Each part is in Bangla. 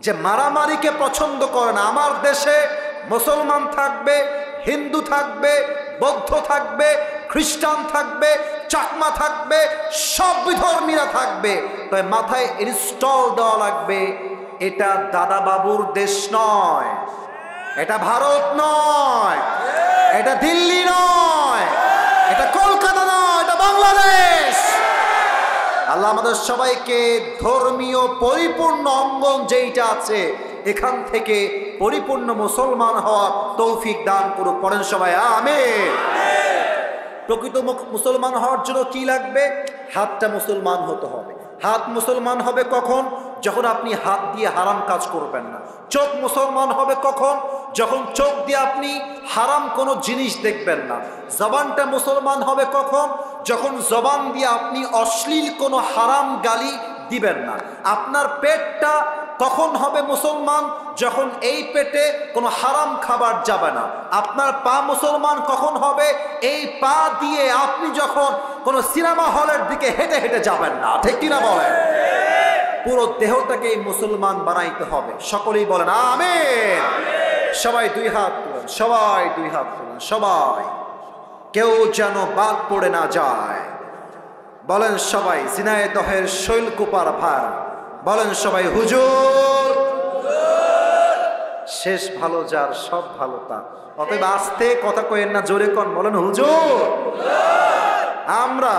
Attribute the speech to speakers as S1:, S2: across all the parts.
S1: যে মারামারিকে পছন্দ করে না। আমার দেশে মুসলমান থাকবে, হিন্দু থাকবে, বৌদ্ধ থাকবে, খ্রিস্টান থাকবে, চাকমা থাকবে, সব বিধর্মীরা থাকবে, তাই মাথায় ইনস্টল দেওয়া লাগবে এটা দাদা বাবুর দেশ নয়, এটা ভারত নয়, এটা দিল্লি নয়, এটা কলকাতা নয়, এটা বাংলাদেশ। আল্লাহ আমাদের সবাইকে ধর্মীয় পরিপূর্ণ অঙ্গন যেইটা আছে এখান থেকে পরিপূর্ণ মুসলমান হওয়ার তৌফিক দান করুক। পড়েন সবাই আমিন। প্রকৃত মুসলমান হওয়ার জন্য কি লাগবে? হাতটা মুসলমান হতে হবে। হাত মুসলমান হবে কখন? যখন আপনি হাত দিয়ে হারাম কাজ করবেন না। চোখ মুসলমান হবে কখন? যখন চোখ দিয়ে আপনি হারাম কোনো জিনিস দেখবেন না। জবানটা মুসলমান হবে কখন? যখন জবান দিয়ে আপনি অশ্লীল কোনো হারাম গালি দিবেন না। আপনার পেটটা কখন হবে মুসলমান? যখন এই পেটে কোনো হারাম খাবার যাবে না। আপনার পা মুসলমান কখন হবে? এই পা দিয়ে আপনি যখন কোনো সিনেমা হলের দিকে হেঁটে হেঁটে যাবেন না। ঠিক কিনা বলেন? পুরো দেহটাকে মুসলমান বানাইতে হবে। সকলেই বলেন আমিন। সবাই দুই হাত তুলেন, সবাই দুই হাত তুলেন, সবাই, কেউ যেন বাদ পড়ে না যায়। বলেন সবাই ঝিনাইদহের শৈলকুপার ভার। বলেন সবাই হুজুর। শেষ ভালো যার সব ভালো তার। অতএব আস্তে কথা কইেন না, জোরে কন, বলেন হুজুর। আমরা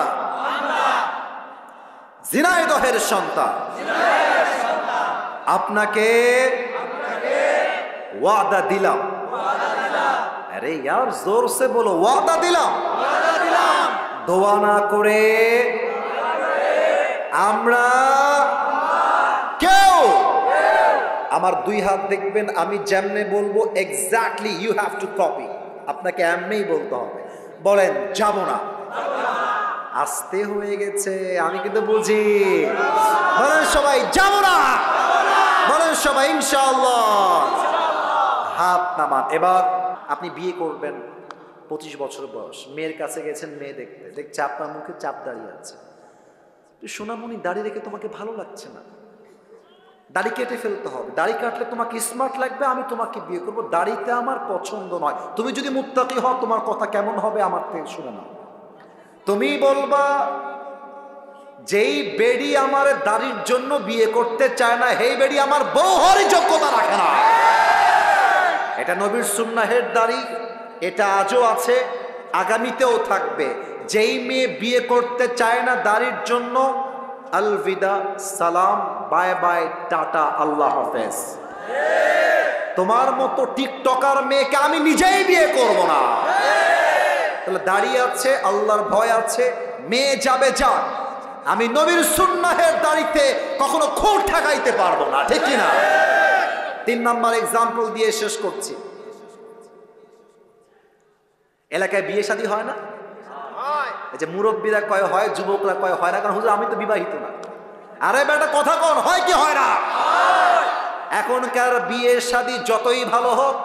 S1: ঝিনাইদহের সন্তান, আপনাকে ওয়াদা দিলাম। আরে यार जोर से बोलो, ওয়াদা দিলাম। দোয়া না করে আমরা কেউ, আমার দুই হাত দেখবেন, আমি যেমনে বলবো exactly you have to copy. আপনাকে এমনিই বলতে হবে। বলেন যাব না। আস্তে হয়ে গেছে, আমি কিন্তু বুঝি। বলেন সবাই যাব না। বলেন সবাই ইনশাআল্লাহ। হাত নামান। এবার আপনি বিয়ে করবেন, 25 বছর বয়স, মেয়ের কাছে গেছেন, মেয়ে দেখতে, দেখছে আপনার মুখে চাপ দাঁড়িয়ে আছে। সোনামণি দাড়ি রেখে তোমাকে ভালো লাগছে না, দাড়ি কেটে ফেলতে হবে। দাড়ি কাটলে তোমাকে স্মার্ট লাগবে, আমি তোমাকে বিয়ে করবো। দাড়িতে আমার পছন্দ নয়। তুমি যদি মুত্তাকি হও তোমার কথা কেমন হবে আমার থেকে শুনে নাও। তুমি বলবা যেই বেডি আমার দাড়ির জন্য বিয়ে করতে চায় না, সেই বেডি আমার বউ হওয়ার যোগ্যতা রাখে না। এটা নবীর সুন্নাহের দাড়ি, এটা আজও আছে, আগামীতেও থাকবে। যেই মেয়ে বিয়ে করতে চায় না দাড়ির জন্য, আলবিদা, সালাম, বাই বাই, টাটা, আল্লাহ হাফেজ। তোমার মতো টিকটকার মেয়েকে আমি নিজেই বিয়ে করব না। তাহলে দাঁড়িয়ে আছে, আল্লাহর ভয় আছে, মেয়ে যাবে যাক, আমি নবীর সুন্নাহের দাড়িতে কখনো খুঁট ঠেকাইতে পারবো না। ঠিক কিনা? 3 নাম্বার এক্সাম্পল দিয়ে শেষ করছি। এলাকায় বিয়ে শাদী হয় না? এই যে মুরব্বীরা কয় হয়, যুবকরা কয় হয় না, কারণ হুজুর আমি তো বিবাহিত না। আরে বেটা কথা কোন, হয় কি হয় না? এখনকার বিয়ে শাদী যতই ভালো হোক,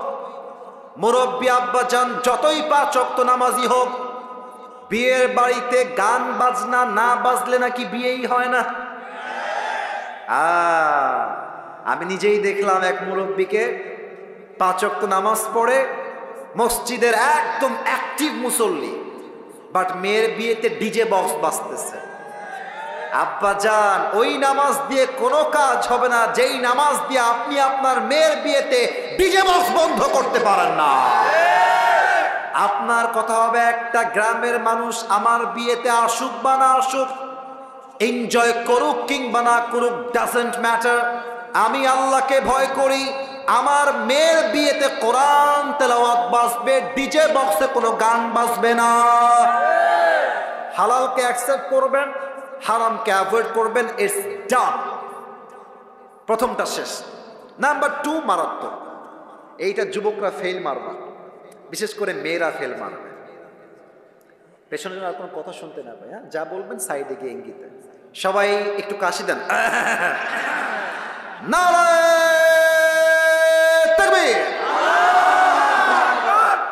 S1: মুরব্বী আব্বা জান যতই 5 ওয়াক্ত নামাজি হোক, বিয়ের বাড়িতে গান বাজনা না বাজলে নাকি বিয়েই হয় না। আমি নিজেই দেখলাম এক মুরব্বীকে 5 ওয়াক্ত নামাজ পড়ে, মসজিদের একদম অ্যাক্টিভ মুসল্লি, বাট মেয়ের বিয়েতে ডিজে বক্স বাজতেছে। আব্বা জান, ওই নামাজ দিয়ে কোনো কাজ হবে না যেই নামাজ দিয়ে আপনি আপনার মেয়ের বিয়েতে ডিজে বক্স বন্ধ করতে পারেন না। আপনার কথা হবে একটা গ্রামের মানুষ আমার বিয়েতে আসুক বা না আসুক, এনজয় করুক কিংবা না করুক, ডাজন্ট ম্যাটার। আমি আল্লাহকে ভয় করি, আমার মেয়ের বিয়েতে কোরআন তেলাওয়াত বাজবে, ডিজে বক্সে কোনো গান বাজবে না। হালালকে অ্যাকসেপ্ট করবেন, হারামকে অ্যাভয়েড করবেন। ইটস ডান। প্রথমটা শেষ। নাম্বার 2 মারাত্মক। এইটা যুবকরা ফেল মারবা, বিশেষ করে মেয়েরা ফেল মারবে। পেছনে আর কোনো কথা শুনতে না পাই, যা বলবেন সাইডে গিয়ে ইঙ্গিতে। সবাই একটু কাশি দেন।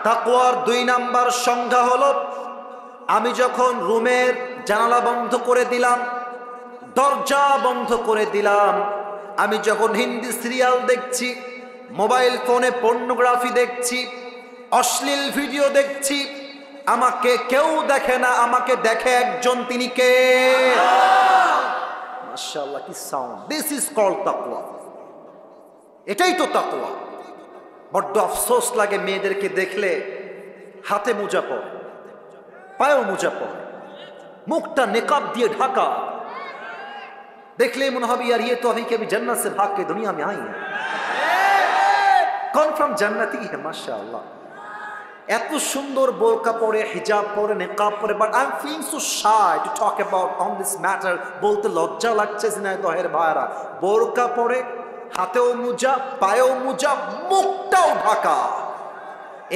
S1: তাকওয়ার 2 নাম্বার সংজ্ঞা হলো, আমি যখন রুমের জানালা বন্ধ করে দিলাম, দরজা বন্ধ করে দিলাম, আমি যখন হিন্দি সিরিয়াল দেখছি, মোবাইল ফোনে পর্নোগ্রাফি দেখছি, অশ্লীল ভিডিও দেখছি, আমাকে কেউ দেখে না, আমাকে দেখে একজন, তিনি কে? মাশাআল্লাহ, কি সাউন্ড! দিস ইজ কল্ড তাকওয়া। এটাই তো তাকওয়া। বড্ড আফসোস লাগে মেয়েদেরকে দেখলে হাতে মোজা পরে, পায়েও মোজা পরে, মুখটা নেকাব দিয়ে ঢাকা, देखले मन হবে यार ये तो अभी के अभी जन्नत से भाग के दुनिया में आई है, कन्फर्म जन्नती है माशाअल्लाह। এত সুন্দর বোরকা পরে, হিজাব পরে, নিকাব পরে, but I am feeling so shy to talk about on this matter. বলতে লজ্জা লাগছে ঝিনাইদহের ভাইরা, বোরকা পরে, হাতেও মোজা, পায়েও মোজা, মুখটাও ঢাকা।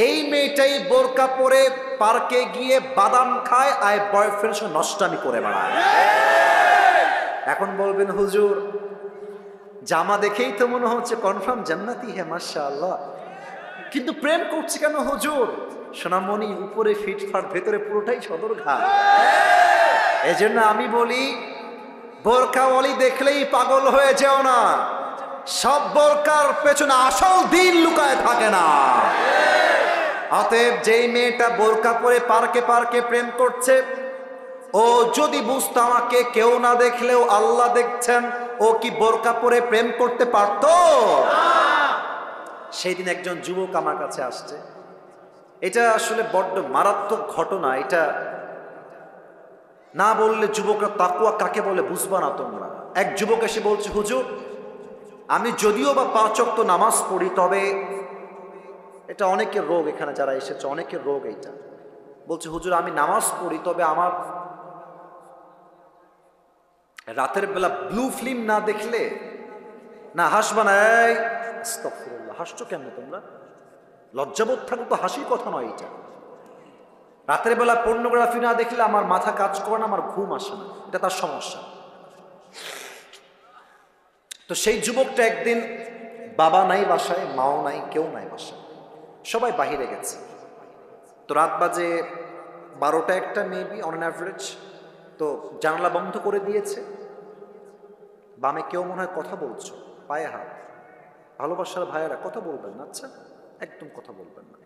S1: এই মেয়েটাই বোরকা পরে পার্কে গিয়ে বাদাম খায় আর বয়ফ্রেন্ডের সঙ্গে নষ্টামি করে বেড়ায়। এখন বলবেন হুজুর জামা দেখেই তো মনে হচ্ছে কনফার্ম জান্নাতি হে মাশাআল্লাহ, কিন্তু প্রেম করছে কেন হুজুর? সোনামণি, উপরে ফিটফাট, ভেতরে পুরোটাই সদরঘাট। এজন্য আমি বলি বোরকাওয়ালি দেখলেই পাগল হয়ে যেও না, সব বোরকার পেছনে আসল দিন লুকায় থাকে না। অতএব যেই মেয়েটা বোরকা পরে পার্কে পার্কে প্রেম করছে, ও যদি বুঝতো আমাকে কেউ না দেখলেও আল্লাহ দেখছেন, ও কি বোরকা পরে প্রেম করতে পারতো? সেই দিন একজন যুবক আমার কাছে আসছে। এটা আসলে বড্ড মারাত্মক ঘটনা। এটা না বললে যুবকরা তাকওয়া কাকে বলে বুঝবা না তোমরা। এক যুবক এসে বলছে, হুজুর আমি যদিও বা 5 ওয়াক্ত নামাজ পড়ি, তবে এটা অনেকের রোগ, এখানে যারা এসেছে অনেকের রোগ এইটা। বলছে হুজুর আমি নামাজ পড়ি, তবে আমার রাতের বেলা ব্লু ফিল্ম না দেখলে না হাসবা না। আস্তাগফিরুল্লাহ, হাসছো কেন তোমরা? লজ্জাবোধ থাকলে তো হাসির কথা নয় এটা। রাতের বেলা পর্নোগ্রাফি না দেখলে আমার মাথা কাজ করে না, আমার ঘুম আসে না, এটা তার সমস্যা। তো সেই যুবকটা একদিন, বাবা নাই বাসায়, মাও নাই, কেউ নাই বাসায়, সবাই বাহিরে গেছে। তো রাত বাজে 12টা 1টা মেবি অন অ্যাভারেজ। তো জানালা বন্ধ করে দিয়েছে। বামে কেউ মনে হয় কথা বলছো, পায়ে হাত। ভালোবাসার ভাইয়েরা কথা বলবেন না, আচ্ছা একদম কথা বলবেন না।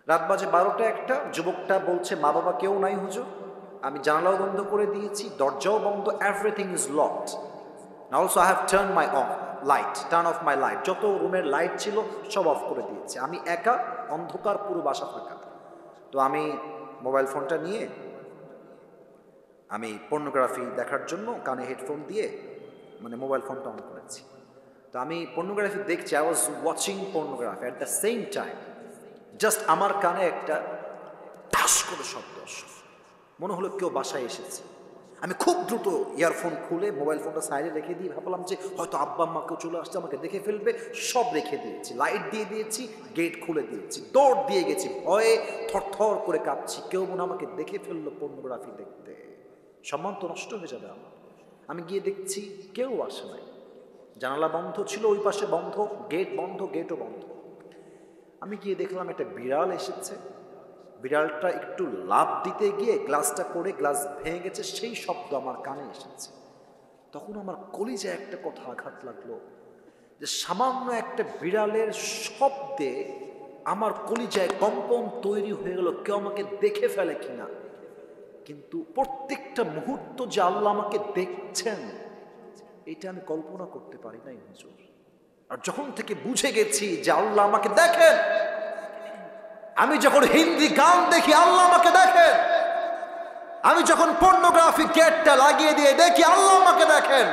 S1: রাত বাজে 12টা 1টা, যুবকটা বলছে মা বাবা কেউ নাই হুজুর, আমি জানালাও বন্ধ করে দিয়েছি, দরজাও বন্ধ, everything is locked. Also I have turn my turn of my light, যত রুমের লাইট ছিল সব অফ করে দিয়েছি, আমি একা, অন্ধকার, পুরো বাসা ফাঁকা। তো আমি মোবাইল ফোনটা নিয়ে আমি পর্নোগ্রাফি দেখার জন্য কানে হেডফোন দিয়ে মানে মোবাইল ফোনটা অন করেছি। তো আমি পর্নোগ্রাফি দেখছি, I was watching pornography at the same time. Just আমার কানে একটা ঠাস করে শব্দ আসলো, মনে হলো কেউ বাসায় এসেছে। আমি খুব দ্রুত ইয়ারফোন খুলে মোবাইল ফোনটা সাইডে রেখে দিয়ে ভাবলাম যে হয়তো আব্বা আম্মা কেউ চলে আসছে, আমাকে দেখে ফেলবে, সব রেখে দিয়েছি, লাইট দিয়ে দিয়েছি, গেট খুলে দিয়েছি, দৌড় দিয়ে গেছি, ভয়ে থরথর করে কাঁপছি, কেউ মনে আমাকে দেখে ফেললো পর্নোগ্রাফি দেখতে, সম্মান তো নষ্ট হয়ে যাবে আমার। আমি গিয়ে দেখছি কেউ আসে নাই, জানালা বন্ধ ছিল, ওই পাশে বন্ধ, গেট বন্ধ, গেটও বন্ধ। আমি গিয়ে দেখলাম একটা বিড়াল এসেছে, বিড়ালটা একটু লাফ দিতে গিয়ে গ্লাসটা করে গ্লাস ভেঙে গেছে, সেই শব্দ আমার কানে এসেছে। তখন আমার কলিজায় একটা কথা আঘাত লাগলো যে সামান্য একটা বিড়ালের শব্দে আমার কলিজায় কম্পন তৈরি হয়ে গেল, কেউ আমাকে দেখে ফেলে কিনা। কিন্তু প্রত্যেকটা মুহূর্ত যে আল্লাহ আমাকে দেখছেন, এটা আমি কল্পনা করতে পারি নাই হুজুর। আর যখন থেকে বুঝে গেছি যে আল্লাহ আমাকে দেখেন, আমি যখন হিন্দি গান দেখি আল্লাহ আমাকে দেখেন, আমি যখন পর্নোগ্রাফি গেটটা লাগিয়ে দিয়ে দেখি আল্লাহ আমাকে দেখেন,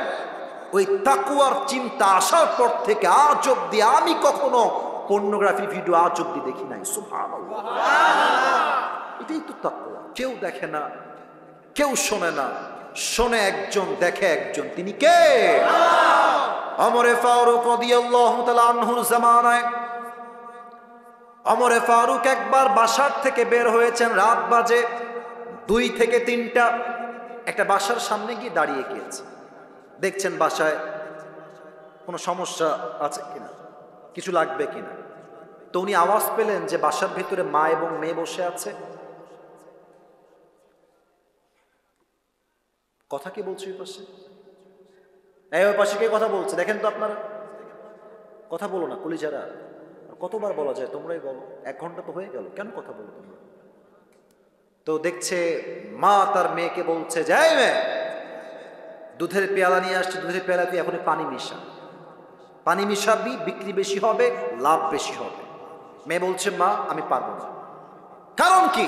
S1: ওই তাকওয়ার চিন্তা আসার পর থেকে আজ অব্দি আমি কখনো পর্নোগ্রাফি ভিডিও আজ অব্দি দেখি নাই। সুবহানাল্লাহ, এটাই তো তাকওয়া। কেউ দেখে না, কেউ শোনে না, শোনে একজন, দেখে একজন, তিনি কে? ওমরে ফারুক রাদিয়াল্লাহু তাআলা আনহুর জামানায় ওমরে ফারুক একবার বাসার থেকে বের হয়েছেন, রাত বাজে 2 থেকে 3টা, একটা বাসার সামনে গিয়ে দাঁড়িয়ে গিয়েছে, দেখছেন বাসায় কোনো সমস্যা আছে কিনা, কিছু লাগবে কিনা। তো উনি আওয়াজ পেলেন যে বাসার ভিতরে মা এবং মেয়ে বসে আছে। কথা কি বলছি পাশে? এই ওই পাশে কে কথা বলছে দেখেন তো আপনারা, কথা বলো না কলিজারা, কতবার বলা যায়, তোমরাই বলো, 1 ঘন্টা তো হয়ে গেল, কেন কথা বলো তোমরা? তো দেখছে মা তার মেয়েকে বলছে, যাই মেয়ে, দুধের পেয়ালা নিয়ে আসছে, দুধের পেয়ালা তুই এখন পানি মিশা, পানি মিশাবি, বিক্রি বেশি হবে, লাভ বেশি হবে। মেয়ে বলছে মা আমি পারবো না। কারণ কি?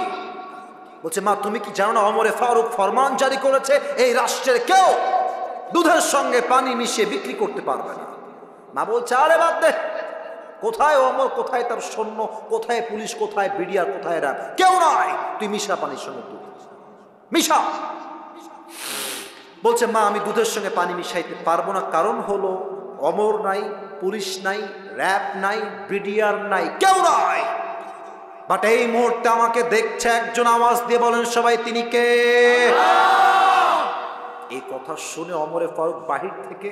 S1: বলছে মা তুমি কি জানো না ওমরে ফারুক ফরমান জারি করেছে এই রাষ্ট্রের কেউ দুধের সঙ্গে পানি মিশিয়ে বিক্রি করতে পারবে না। মা বলছে আরে বাদ দে, কোথায় ওমর, কোথায় তার সৈন্য, কোথায় পুলিশ, কোথায় বিডিআর, কোথায় র্যাব, কেউ নয়, তুই মিশা পানির সঙ্গে দুধ মিশা। বলছে মা আমি দুধের সঙ্গে পানি মিশাইতে পারবো না, কারণ হলো ওমর নাই, পুলিশ নাই, র্যাব নাই, বিডিআর নাই, কেউ নাই। বাট এই মুহূর্তে আমাকে দেখছে একজন, আওয়াজ দিয়ে বলেন সবাই তিনি কে? এই কথা শুনে ওমরে ফারুক বাহির থেকে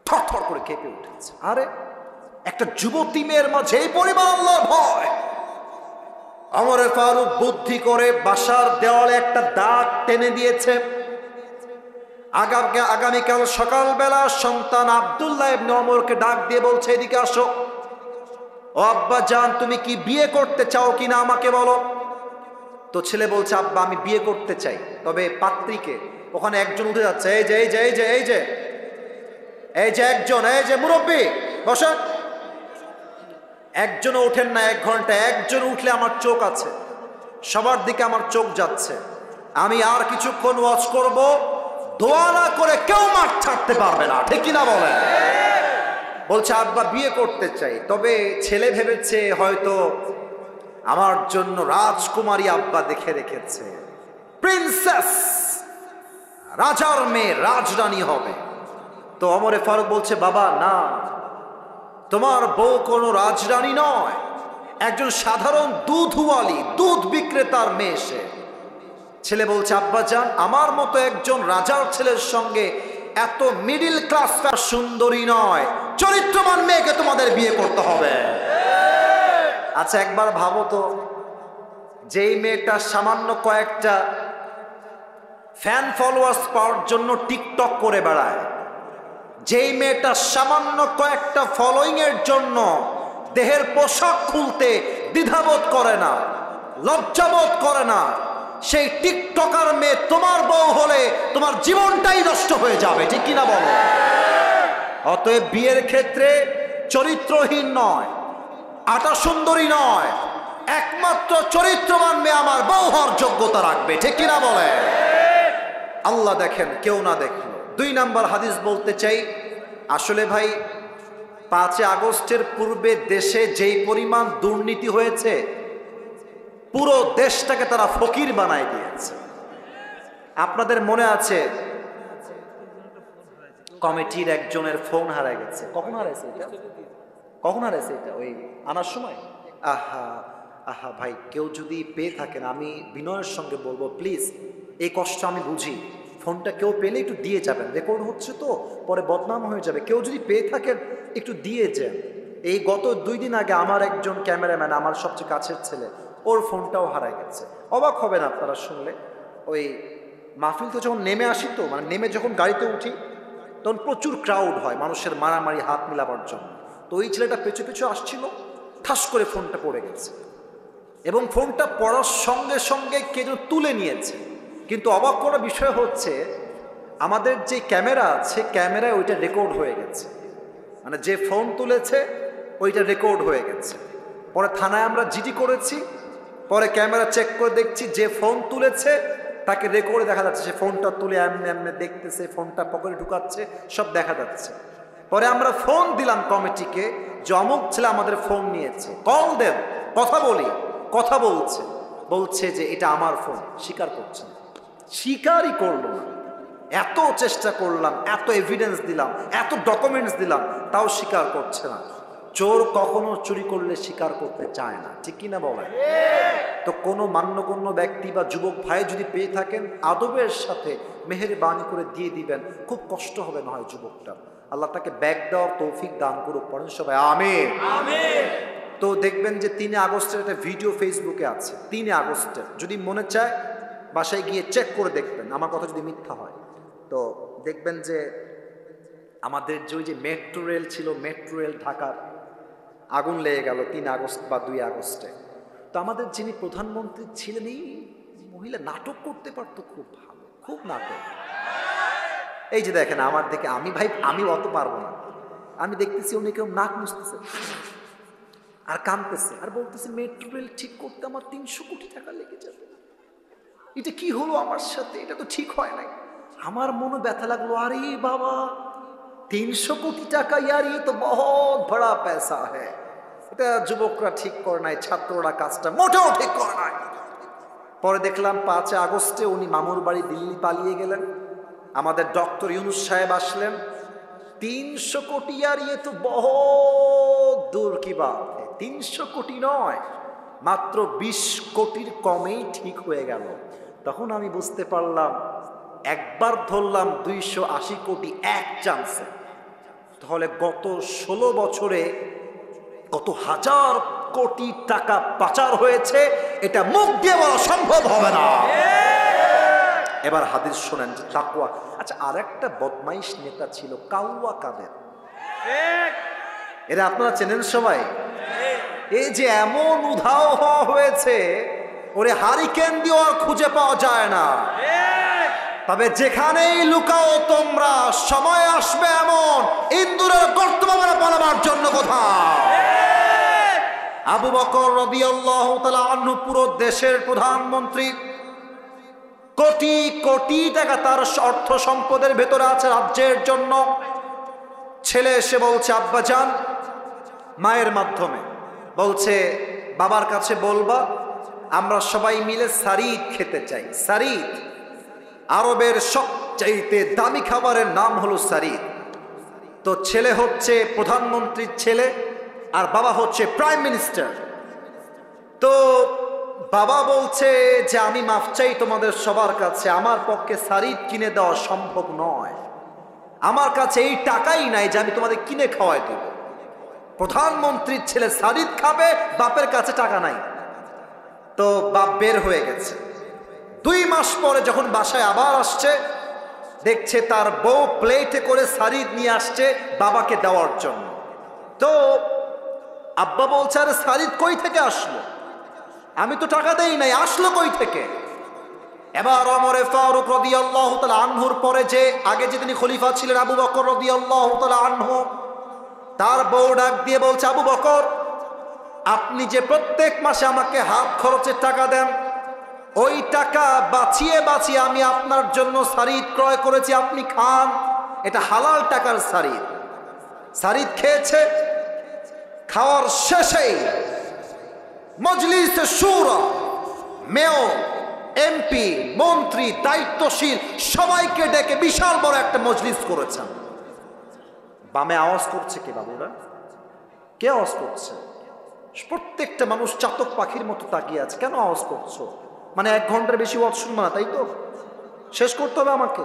S1: থরথর করে কেঁপে উঠেছে। আরে একটা যুবতী মেয়ের মাঝে এই পরিমাণ আল্লাহর ভয়! ওমরে ফারুক বুদ্ধি করে বাসার দেওয়ালে একটা দাগ টেনে দিয়েছে। আগামীকাল সকালবেলা সন্তান আব্দুল্লাহ ইবনে ওমরকে ডাক দিয়ে বলছে এদিকে আসো। ও আব্বা জান তুমি কি বিয়ে করতে চাও কিনা আমাকে বলো। তো ছেলে বলছে আব্বা আমি বিয়ে করতে চাই, তবে পাত্রীকে। ওখানে একজন উঠে যাচ্ছে, এই যে এই যে এই যে এই যে এই যে একজন, এই যে মুরব্বী বসেন। একজনও ওঠেন না 1 ঘন্টা, একজন উঠলে আমার চোখ আছে, সবার দিকে আমার চোখ যাচ্ছে। আমি আর কিছুক্ষণ ওয়াচ করব, দোয়া না করে কেউ মাঠ ছাড়তে পারবে না, ঠিক কিনা বলেন? বলছে আব্বা বিয়ে করতে চাই, তবে ছেলে ভেবেছে হয়তো আমার জন্য রাজকুমারী আব্বা দেখে রেখেছে, প্রিন্সেস, রাজার মেয়ে, রাজরানী হবে। তো ওমরে ফারুক বলছে বাবা না, তোমার বউ কোনো রাজরানী নয়, একজন সাধারণ দুধওয়ালি, দুধ বিক্রেতার মেয়ে সে। ছেলে বলছে আব্বা জান আমার মতো একজন রাজার ছেলের সঙ্গে এত মিডিল ক্লাস সুন্দরী নয়, চরিত্রবান মেয়েকে তোমাদের বিয়ে করতে হবে। আচ্ছা একবার ভাবো তো, যেই মেয়েটা সামান্য কয়েকটা ফ্যান ফলোয়ার্স পাওয়ার জন্য টিকটক করে বেড়ায়, যেই মেয়েটা সামান্য কয়েকটা ফলোইং এর জন্য দেহের পোশাক খুলতে দ্বিধাবোধ করে না, লজ্জাবোধ করে না, সেই টিকটকার মেয়ে তোমার বউ হলে তোমার জীবনটাই নষ্ট হয়ে যাবে, ঠিক কিনা বলো? অতএব বিয়ের ক্ষেত্রে চরিত্রহীন নয়, আটা সুন্দরী নয়, একমাত্র চরিত্রবান মেয়ে আমার বউ হওয়ার যোগ্যতা রাখবে, ঠিক কিনা বলে? আল্লাহ দেখেন কেউ না দেখলো। 2 নাম্বার হাদিস বলতে চাই, আসলে ভাই 5 আগস্টের পূর্বে দেশে যেই পরিমাণ দুর্নীতি হয়েছে, পুরো দেশটাকে তারা ফকির বানায় দিয়েছে। আপনাদের মনে আছে কমিটির একজনের ফোন হারায় গেছে। কখন হারাইছে এটা? কখন হারাইছে এটা? ওই আনার সময়। আহা আহা ভাই, কেউ যদি পেয়ে থাকেন আমি বিনয়ের সঙ্গে বলবো প্লিজ, এই কষ্ট আমি বুঝি, ফোনটা কেউ পেলে একটু দিয়ে যাবেন, রেকর্ড হচ্ছে তো পরে বদনাম হয়ে যাবে। কেউ যদি পেয়ে থাকেন একটু দিয়ে যান। এই গত 2 দিন আগে আমার একজন ক্যামেরাম্যান, আমার সবচেয়ে কাছের ছেলে, ওর ফোনটাও হারায় গেছে। অবাক হবেন আপনারা শুনলে, ওই মাহফিল তো যখন নেমে আসি, তো মানে নেমে যখন গাড়িতে উঠি তখন প্রচুর ক্রাউড হয় মানুষের মারামারি হাত মিলাবার জন্য। তো ওই ছেলেটা পেছু পেছু আসছিল, ঠাস করে ফোনটা পড়ে গেছে, এবং ফোনটা পড়ার সঙ্গে সঙ্গে কে যেন তুলে নিয়েছে। কিন্তু অবাক করার বিষয় হচ্ছে আমাদের যে ক্যামেরা আছে, ক্যামেরায় ওইটা রেকর্ড হয়ে গেছে, মানে যে ফোন তুলেছে ওইটা রেকর্ড হয়ে গেছে। পরে থানায় আমরা জিডি করেছি, পরে ক্যামেরা চেক করে দেখছি যে ফোন তুলেছে তাকে রেকর্ডে দেখা যাচ্ছে, সে ফোনটা তুলে এমনি এমনি দেখতেছে, ফোনটা পকেটে ঢুকাচ্ছে, সব দেখা যাচ্ছে। পরে আমরা ফোন দিলাম কমিটিকে যে অমুক ছেলে আমাদের ফোন নিয়েছে, কল দেন, কথা বলি। কথা বলছে যে এটা আমার ফোন, স্বীকার করছে না, স্বীকারই করলো না। এত চেষ্টা করলাম, এত এভিডেন্স দিলাম, এত ডকুমেন্টস দিলাম, তাও স্বীকার করছে না। চোর কখনো চুরি করলে স্বীকার করতে চায় না, ঠিক কিনা বলেন? তো কোনো মান্যগণ্য ব্যক্তি বা যুবক ভাই যদি পেয়ে থাকেন, আদবের সাথে মেহেরবানি করে দিয়ে দিবেন, খুব কষ্ট হবে না হয় যুবকটা। আল্লাহ তাকে ব্যাগ দেওয়ার তৌফিক দান করুক, পড়েন সবাই আমিন। তো দেখবেন যে 3 আগস্টের একটা ভিডিও ফেসবুকে আছে, 3 আগস্টের, যদি মনে চায় বাসায় গিয়ে চেক করে দেখবেন, আমার কথা যদি মিথ্যা হয়। তো দেখবেন যে আমাদের যে মেট্রো রেল ছিল, মেট্রো রেল ঢাকার আগুন লেগে গেল 3 আগস্ট বা 2 আগস্টে। তো আমাদের যিনি প্রধানমন্ত্রী ছিলেন, এই মহিলা নাটক করতে পারতো খুব ভালো, খুব নাটক। এই যে দেখেন আমার দেখে, আমি অত পারবো না, আমি দেখতেছি উনি কেউ নাক মুছতেছে আর কাঁদতেছে আর বলতেছে মেট্রো রেল ঠিক করতে আমার 300 কোটি টাকা লেগে যাবে। এটা কি হলো আমার সাথে, এটা তো ঠিক হয় নাই। আমার মনে ব্যথা লাগলো, আরে বাবা 300 কোটি টাকা, ইয়ার ये तो बहुत बड़ा पैसा है। এটা যুবকরা ঠিক করে নাই, ছাত্ররা কাজটা মোটেও ঠিক করে নাই। পরে দেখলাম 5 আগস্টে উনি মামুর বাড়ি দিল্লি পালিয়ে গেলেন, আমাদের ডক্টর ইউনুস সাহেব আসলেন। 300 কোটি, यार ये तो बहुत दूर की बात है। 300 কোটি নয়, মাত্র 20 কোটির কমেই ঠিক হয়ে গেল। তখন আমি বুঝতে পারলাম, একবার ধরলাম 280 কোটি এক চান্সে, তাহলে গত 16 বছরে কত হাজার কোটি টাকা পাচার হয়েছে, এটা মুখ দিয়ে বলা সম্ভব হবে না। এবার হাদিস শোনেন যে তাকওয়া। আচ্ছা, আরেকটা বদমাইশ নেতা ছিল কাউয়া কাদের, এরা আপনারা চেনেন সবাই। এই যে এমন উধাও হওয়া হয়েছে, ওরে হারিকেন দিয়ে আর খুঁজে পাওয়া যায় না। তবে যেখানেই লুকাও তোমরা, সময় আসবে এমন ইন্দুরের গর্ত পালাবার জন্য কোথাও। আবু বকর রাদিয়াল্লাহু তাআলা আনহু পুরো দেশের প্রধানমন্ত্রী, কোটি কোটি টাকা তার অর্থ সম্পদের ভেতরে আছে রাজ্যের জন্য। ছেলে এসে বলছে আব্বাজান, মায়ের মাধ্যমে বলছে বাবার কাছে বলবা আমরা সবাই মিলে সারিদ খেতে চাই। সারিদ আরবের সবচাইতে দামি খাবারের নাম হলো সারিদ। তো ছেলে হচ্ছে প্রধানমন্ত্রীর ছেলে আর বাবা হচ্ছে প্রাইম মিনিস্টার। তো বাবা বলছে যে আমি মাফ চাই তোমাদের সবার কাছে, আমার পক্ষে সারিদ কিনে দেওয়া সম্ভব নয়, আমার কাছে এই টাকাই নাই যে আমি তোমাদের কিনে খাওয়াই দেব। প্রধানমন্ত্রীর ছেলে সারিদ খাবে, বাপের কাছে টাকা নাই। তো বাপ বের হয়ে গেছে। 2 মাস পরে যখন বাসায় আবার আসছে, দেখছে তার বউ প্লেটে করে সারিদ নিয়ে আসছে বাবাকে দেওয়ার জন্য। তো আব্বা বলছে আরে সারিদ কই থেকে আসলো, আমি তো টাকা দেই নাই, আসলো কই থেকে? এবার ওমর ফারুক রাদিয়াল্লাহু তাআলা আনহুর পরে যে আগে যে তিনি খলিফা ছিলেন আবু বকর রাদিয়াল্লাহু তাআলা আনহু, তার বউ ডাক দিয়ে বলছে আবু বকর, আপনি যে প্রত্যেক মাসে আমাকে হাত খরচের টাকা দেন, ওই টাকা বাঁচিয়ে বাঁচিয়ে আমি আপনার জন্য সারিদ ক্রয় করেছি, আপনি খান, এটা হালাল টাকার সারিদ। সারিদ খেয়েছে। খাওয়ার শেষেই মজলিসে শুরা, মেয়র, এমপি, মন্ত্রী, দায়িত্বশীল সবাইকে ডেকে বিশাল বড় একটা মজলিস করেছেন। বামে আওয়াজ করছে কে বাবুরা? কে আওয়াজ করছে? প্রত্যেকটা মানুষ চাতক পাখির মতো তাকিয়ে আছে। কেন আওয়াজ করছো? মানে 1 ঘন্টার বেশি ওয়াজ শুনবো না, তাই তো? শেষ করতে হবে আমাকে,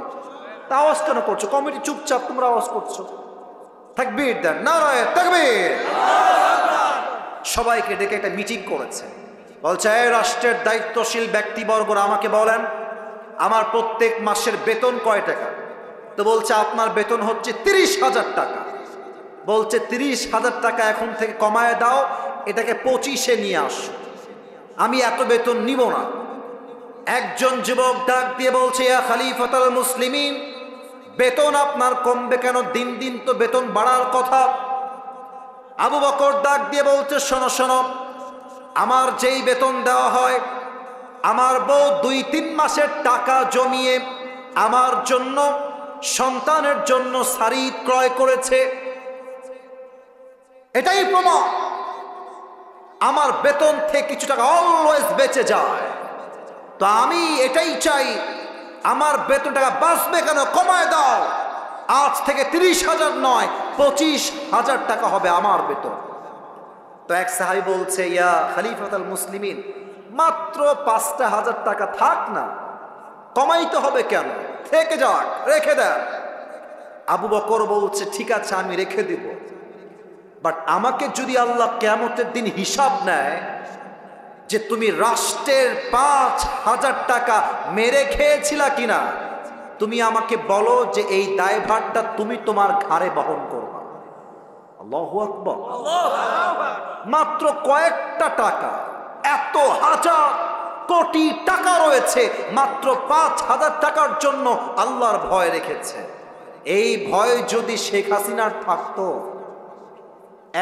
S1: তা আওয়াজ কেন করছো? কমিটি চুপচাপ, তোমরা আওয়াজ করছো। তাকবীর দেন, নারায়ে তাকবীর। সবাইকে ডেকে একটা মিটিং করেছে। বলছে এই রাষ্ট্রের দায়িত্বশীল ব্যক্তিবর্গরা আমাকে বলেন আমার প্রত্যেক মাসের বেতন কয় টাকা? তো বলছে আপনার বেতন হচ্ছে 30,000 টাকা। বলছে 30,000 টাকা এখন থেকে কমায় দাও, এটাকে 25-এ নিয়ে আসো, আমি এত বেতন নিব না। একজন যুবক ডাক দিয়ে বলছে ইয়া খলিফাতুল মুসলিমিন, বেতন আপনার কমবে কেন? দিন দিন তো বেতন বাড়ার কথা। আবু বকর ডাক দিয়ে বলছে শোনো শোনো, আমার যেই বেতন দেওয়া হয়, আমার বউ 2-3 মাসের টাকা জমিয়ে আমার জন্য, সন্তানের জন্য সারিদ ক্রয় করেছে, এটাই প্রমাণ। আমার বেতন থেকে কিছু টাকা অলওয়েজ বেঁচে যায়। তো আমি এটাই চাই, আমার বেতন টাকা বাঁচবে কেন? কমায় দাও, আজ থেকে 30,000 নয় 25,000 টাকা হবে আমার বেতন। তো এক সাহাবী বলছে ইয়া খলিফাতুল মুসলিমিন, মাত্র 5,000 টাকা থাক না, কমাইতে হবে কেন? থেকে যাক, রেখে দেন। আবু বকর বলছে ঠিক আছে আমি রেখে দিব, বাট আমাকে যদি আল্লাহ কিয়ামতের দিন হিসাব নেয় যে তুমি রাষ্ট্রের 5,000 টাকা মেরে খেয়েছিলা কিনা, তুমি আমাকে বলো যে এই দায়ভারটা তুমি তোমার ঘাড়ে বহন করবা। আল্লাহু আকবার। মাত্র কয়েকটা টাকা, এত হাজার কোটি টাকা রয়েছে, মাত্র 5,000 টাকার জন্য আল্লাহর ভয় রেখেছে। এই ভয় যদি শেখ হাসিনার থাকতো,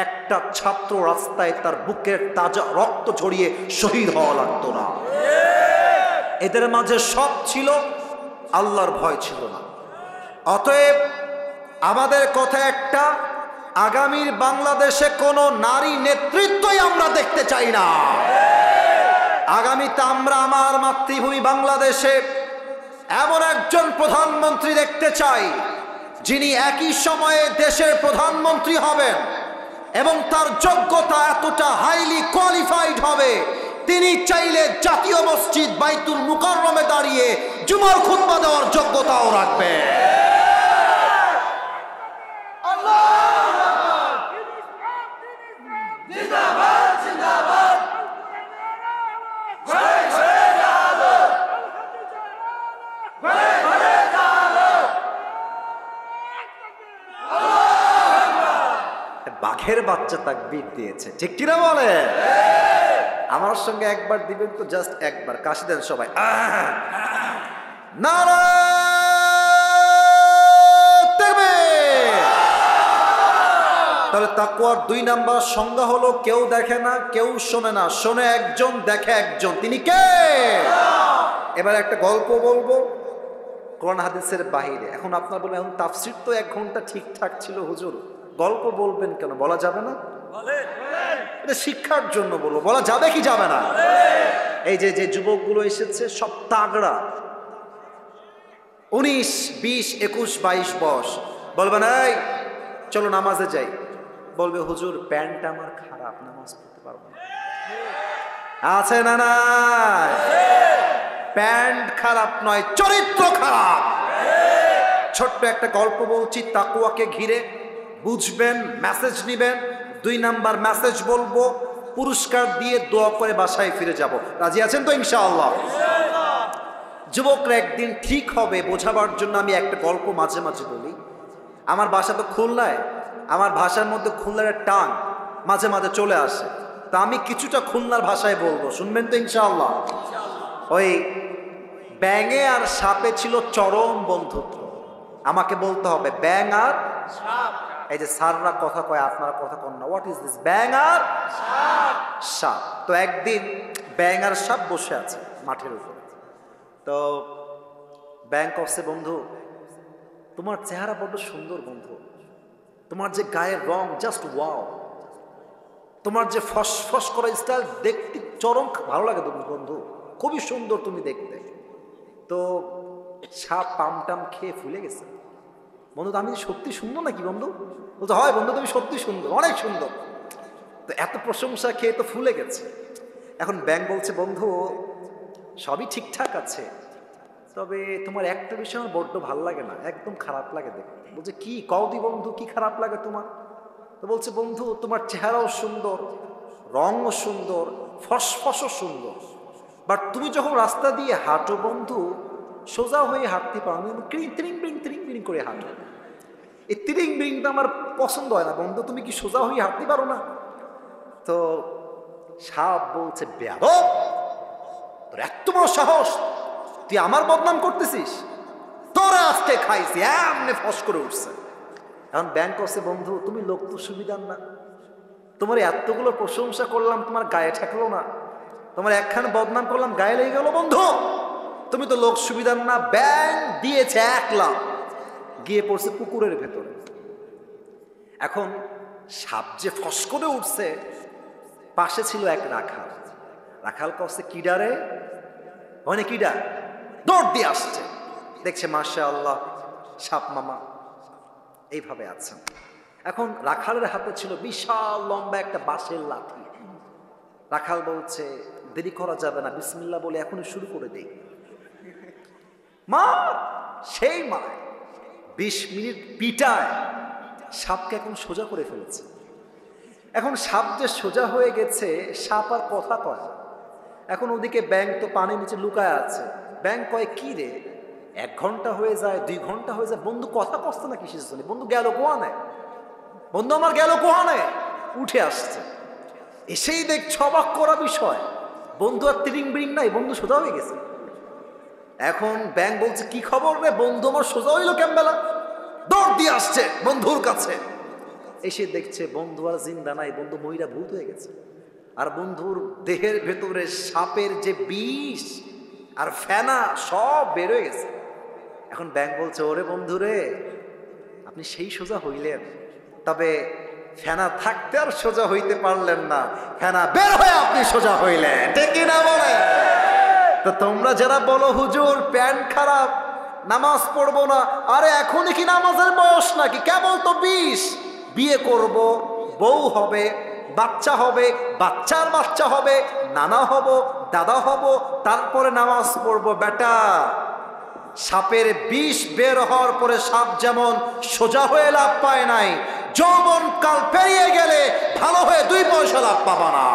S1: একটা ছাত্র রাস্তায় তার বুকের তাজা রক্ত ঝরিয়ে শহীদ হওয়া লাগতো না। এদের মাঝে সব ছিল, আল্লাহর ভয় ছিল না। অতএব আমাদের কথা একটা, আগামীর বাংলাদেশে কোনো নারী নেতৃত্বই আমরা দেখতে চাই না। আগামীতে আমরা আমার মাতৃভূমি বাংলাদেশে এমন একজন প্রধানমন্ত্রী দেখতে চাই, যিনি একই সময়ে দেশের প্রধানমন্ত্রী হবেন এবং তার যোগ্যতা এতটা হাইলি কোয়ালিফাইড হবে, তিনি চাইলে জাতীয় মসজিদ বাইতুল মুকাররমে দাঁড়িয়ে জুমার খুতবা দেওয়ার যোগ্যতাও রাখবে। বাঘের বাচ্চা তাকবীর দিয়েছে, ঠিক কিনা বলে? আমার সঙ্গে একবার দিবেন তো, জাস্ট একবার কাশি দেন সবাই। তাহলে তাকওয়ার 2 নাম্বার সংজ্ঞা হলো, কেউ দেখে না, কেউ শোনে না, শোনে একজন, দেখে একজন। তিনি কে? এবার একটা গল্প বলবো কোরআন হাদিসের বাহিরে। এখন আপনারা বলবেন, এখন তাফসীর তো 1 ঘন্টা ঠিকঠাক ছিল হুজুর, গল্প বলবেন কেন? বলা যাবে না? এটা শিক্ষার জন্য বলবো, বলা যাবে কি যাবে না? এই যে যে যুবকগুলো এসেছে সব তাগড়া, 19, 20, 21, 22 বয়স। বলবেন এই চলো নামাজে যাই, বলবে হুজুর প্যান্ট আমার খারাপ, নামাজ পড়তে পারবো না। আছে না? না, প্যান্ট খারাপ নয়, চরিত্র খারাপ। ছোট্ট একটা গল্প বলছি তাকওয়াকে ঘিরে, বুঝবেন, মেসেজ নিবেন। 2 নাম্বার মেসেজ বলবো, পুরস্কার দিয়ে দোয়া করে বাসায় ফিরে যাব। রাজি আছেন তো ইনশাআল্লাহ? যুবকরা একদিন ঠিক হবে বোঝাবার জন্য আমি একটা গল্প মাঝে মাঝে বলি। আমার বাসা তো খুলনায়, আমার ভাষার মধ্যে খুলনার টান মাঝে মাঝে চলে আসে, তা আমি কিছুটা খুলনার ভাষায় বলবো, শুনবেন তো ইনশাআল্লাহ? ওই ব্যাঙে আর সাপে ছিল চরম বন্ধুত্ব। আমাকে বলতে হবে ব্যাঙ আর সাপ। এই যে স্যাররা কথা কয়, আপনারা কথা কন না। What is this? ব্যাঙ আর সাপ। তো একদিন ব্যাঙ আর সাপ বসে আছে মাঠের উপরে। তো ব্যাঙ কচ্ছে, বন্ধু তোমার চেহারা বড্ড সুন্দর বন্ধু, তোমার যে গায়ের রং জাস্ট ওয়াও, তোমার যে ফসফস করা স্টাইল দেখতে চরম ভালো লাগে বন্ধু, খুবই সুন্দর তুমি দেখতে। তো সাপ পামটাম খেয়ে ফুলে গেছে। বন্ধু আমি সত্যি সুন্দর নাকি বন্ধু? বলতো হয় বন্ধু তুমি সত্যি সুন্দর, অনেক সুন্দর। তো এত প্রশংসা খেয়ে তো ফুলে গেছে। এখন ব্যাঙ বলছে, বন্ধু সবই ঠিকঠাক আছে, তবে তোমার একটা বিষয় আমার বড্ড ভালো লাগে না, একদম খারাপ লাগে দেখতে। বলছে কি কওদি বন্ধু, কি খারাপ লাগে তোমার? তো বলছে, বন্ধু তোমার চেহারাও সুন্দর, রঙও সুন্দর, ফসফসও সুন্দর, বাট তুমি যখন রাস্তা দিয়ে হাঁটো বন্ধু, সোজা হয়ে হাঁটতে পারো না, ত্রিং বিরিং করে হাঁটো। এই ত্রিং বিরিংটা আমার পছন্দ হয় না বন্ধু, তুমি কি সোজা হয়ে হাঁটতে পারো না? তো সাপ বলছে, বেয়াদব, তোর এত বড় সাহস, তুই আমার বদনাম করতেছিস, তোরা আজকে খাইছি। এমনি ফস করে উঠছে। এখন ব্যাংক করছে, বন্ধু তুমি লোক তো সুবিধার না, তোমার এতগুলো প্রশংসা করলাম তোমার গায়ে ঠেকলো না, তোমার একখানে বদনাম করলাম গায়ে লেগে গেল বন্ধু, তুমি তো লোক সুবিধার না। ব্যাংক দিয়েছে 1 লাখ, গিয়ে পড়ছে পুকুরের ভেতরে। এখন সাপ যে ফস করে উঠছে, পাশে ছিল এক রাখাল। রাখাল করছে, কিডারে? মানে কিডা? দৌড় দিয়ে আসছে, দেখছে মাশাআল্লাহ সাপ মামা এইভাবে আছেন। এখন রাখালের হাতে ছিল বিশাল লম্বা একটা বাঁশের লাঠি। রাখাল বলছে, দেরি করা যাবে না, বিসমিল্লাহ বলে এখনই শুরু করে দেই। মার, সেই মার 20 মিনিট পিটায় সাপকে এখন সোজা করে ফেলেছে। এখন সাপ যে সোজা হয়ে গেছে, সাপ আর কথা কয় না। এখন ওদিকে ব্যাঙ তো পানির নিচে লুকায় আছে। ব্যাঙ কয়, কি রে 1 ঘন্টা হয়ে যায়, 2 ঘন্টা হয়ে যায়, বন্ধু কথা কষ্ট না কিসের জন্য, বন্ধু গেল কোহানে, বন্ধু আমার গেল কোহানে, উঠে আসছে, এসেই দেখছ অবাক করা বিষয়, বন্ধু আর তিরিং বিরিং নাই, বন্ধু সোজা হয়ে গেছে। এখন ব্যাংক বলছে কি খবর রে, বন্ধু আমার সোজা হইলো কেমবেলা, দৌড় দিয়ে আসছে বন্ধুর কাছে, এসে দেখছে বন্ধু আর জিন্দা নাই, বন্ধু মহিলা ভূত হয়ে গেছে, আর বন্ধুর দেহের ভেতরে সাপের যে বিষ আর ফেনা সব বের হয়ে গেছে। এখন ব্যাংক বলছে ওরে বন্ধু রে, আপনি সেই সোজা হইলেন, তবে ফেনা থাকতে আর সোজা হইতে পারলেন না, ফেনা বের হয়ে আপনি সোজা হইলেন, ঠিক না বলে? তো তোমরা যারা বলো হুজুর প্যান্ট খারাপ, নামাজ পড়বো না, আরে এখনই কি নামাজের বয়স নাকি? কেবল তো 20, বিয়ে করব, বউ হবে, বাচ্চা হবে, বাচ্চার বাচ্চা হবে, নানা হব, দাদা হব, তারপরে নামাজ পড়বো। বেটা, সাপের বিষ বের হওয়ার পরে সাপ যেমন সোজা হয়ে লাভ পায় নাই, যৌবন কাল পেরিয়ে গেলে ভালো হয়ে 2 পয়সা লাভ পাবা না।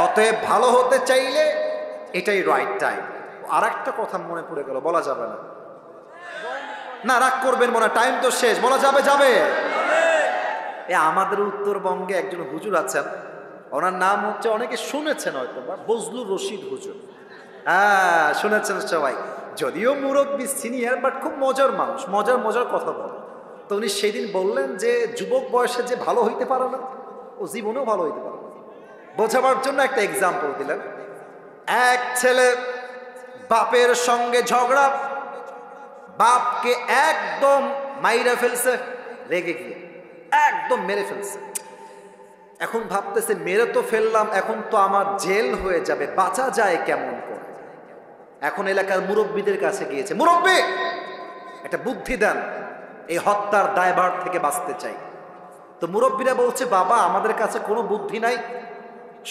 S1: অতএব ভালো হতে চাইলে এটাই রাইট টাইম। আর একটা কথা মনে পড়ে গেল, বলা যাবে না, না রাগ করবেন মনে, টাইম তো শেষ, বলা যাবে? যাবে। আমাদের উত্তরবঙ্গে একজন হুজুর আছেন, ওনার নাম হচ্ছে, অনেকে শুনেছেন হয়তো বা, বজলুর রশিদ হুজুর। হ্যাঁ শুনেছেন সবাই, যদিও মুরব্বী সিনিয়র, বাট খুব মজার মানুষ, মজার মজার কথা বলে। তো উনি সেদিন বললেন যে যুবক বয়সে যে ভালো হইতে পারে না, ও জীবনেও ভালো হইতে পারে না। বোঝাবার জন্য একটা এক্সাম্পল দিলেন। এক ছেলে বাপের সঙ্গে ঝগড়া, বাপকে একদম মাইরা ফেলছে, রেগে গিয়ে একদম মেরে ফেলছে। এখন ভাবতেছে মেরে তো ফেললাম, এখন তো আমার জেল হয়ে যাবে, বাঁচা যায় কেমন করে? এখন এলাকার মুরব্বীদের কাছে গিয়েছে, মুরব্বী একটা বুদ্ধি দেন, এই হত্যার দায়ভার থেকে বাঁচতে চাই। তো মুরব্বীরা বলছে, বাবা আমাদের কাছে কোনো বুদ্ধি নাই,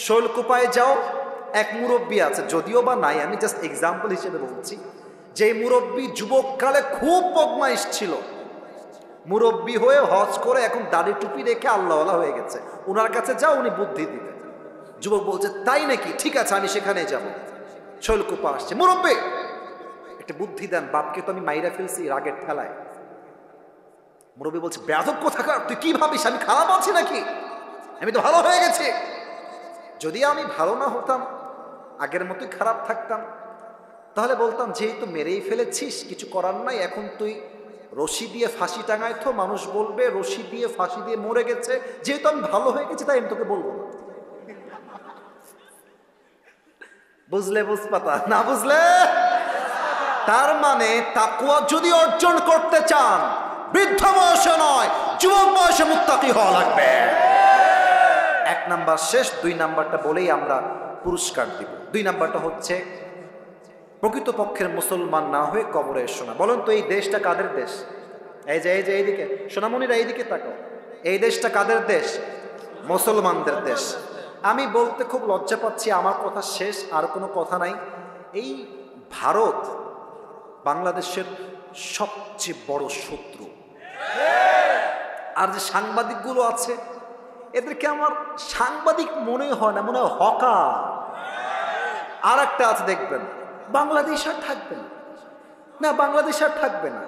S1: শৈলকুপায় যাও, এক মুরব্বী আছে, যদিও বা নাই, আমি জাস্ট এক্সাম্পল হিসেবে বলছি, যে মুরব্বী যুবককালে খুব বদমাইশ ছিল, মুরব্বী হয়ে হজ করে এখন দাড়ি টুপি রেখে আল্লাহওয়ালা হয়ে গেছে, ওনার কাছে যাও, উনি বুদ্ধি দিবে। যুবক বলছে তাই নাকি, ঠিক আছে আমি সেখানে যাব। শৈলকুপা আসছে, মুরব্বী একটা বুদ্ধি দেন, বাপকে তো আমি মাইরা ফেলছি রাগের ঠেলায়। মুরব্বী বলছে, বেয়াদব কোথাকার, তুই কি ভাবিস আমি খারাপ আছি নাকি? আমি তো ভালো হয়ে গেছি। যদি আমি ভালো না হতাম, আগের মতোই খারাপ থাকতাম, তাহলে বলতাম যেহেতু মেরেই ফেলেছিস কিছু করার নাই, এখন তুই রশি দিয়ে ফাঁসি টাঙায়, তো মানুষ বলবে রশি দিয়ে ফাঁসি দিয়ে মরে গেছে, যেহেতু আমি ভালো হয়ে গেছি তাই আমি তোকে বলবো না। বুঝলে বুঝপাতা, না বুঝলে? তার মানে তাকওয়া যদি অর্জন করতে চান, বৃদ্ধ বয়সে নয়, যুবক বয়সে মুত্তাকি হওয়া লাগবে। 1 নাম্বার শেষ, 2 নাম্বারটা বলেই আমরা পুরস্কার দিব। 2 নাম্বারটা হচ্ছে প্রকৃতপক্ষের মুসলমান না হয়ে কবরে এসো না। বলেন তো এই দেশটা কাদের দেশ? এই যে এইদিকে সোনামণিরা এইদিকে তাকাও, এই দেশটা কাদের দেশ? মুসলমানদের দেশ। আমি বলতে খুব লজ্জা পাচ্ছি, আমার কথা শেষ, আর কোনো কথা নাই। এই ভারত বাংলাদেশের সবচেয়ে বড় শত্রু। আর যে সাংবাদিকগুলো আছে, এদেরকে আমার সাংবাদিক মনে হয় না, মনে হয় হকার। আর একটা আছে দেখবেন, বাংলাদেশ আর থাকবে না, না বাংলাদেশ আর থাকবে না।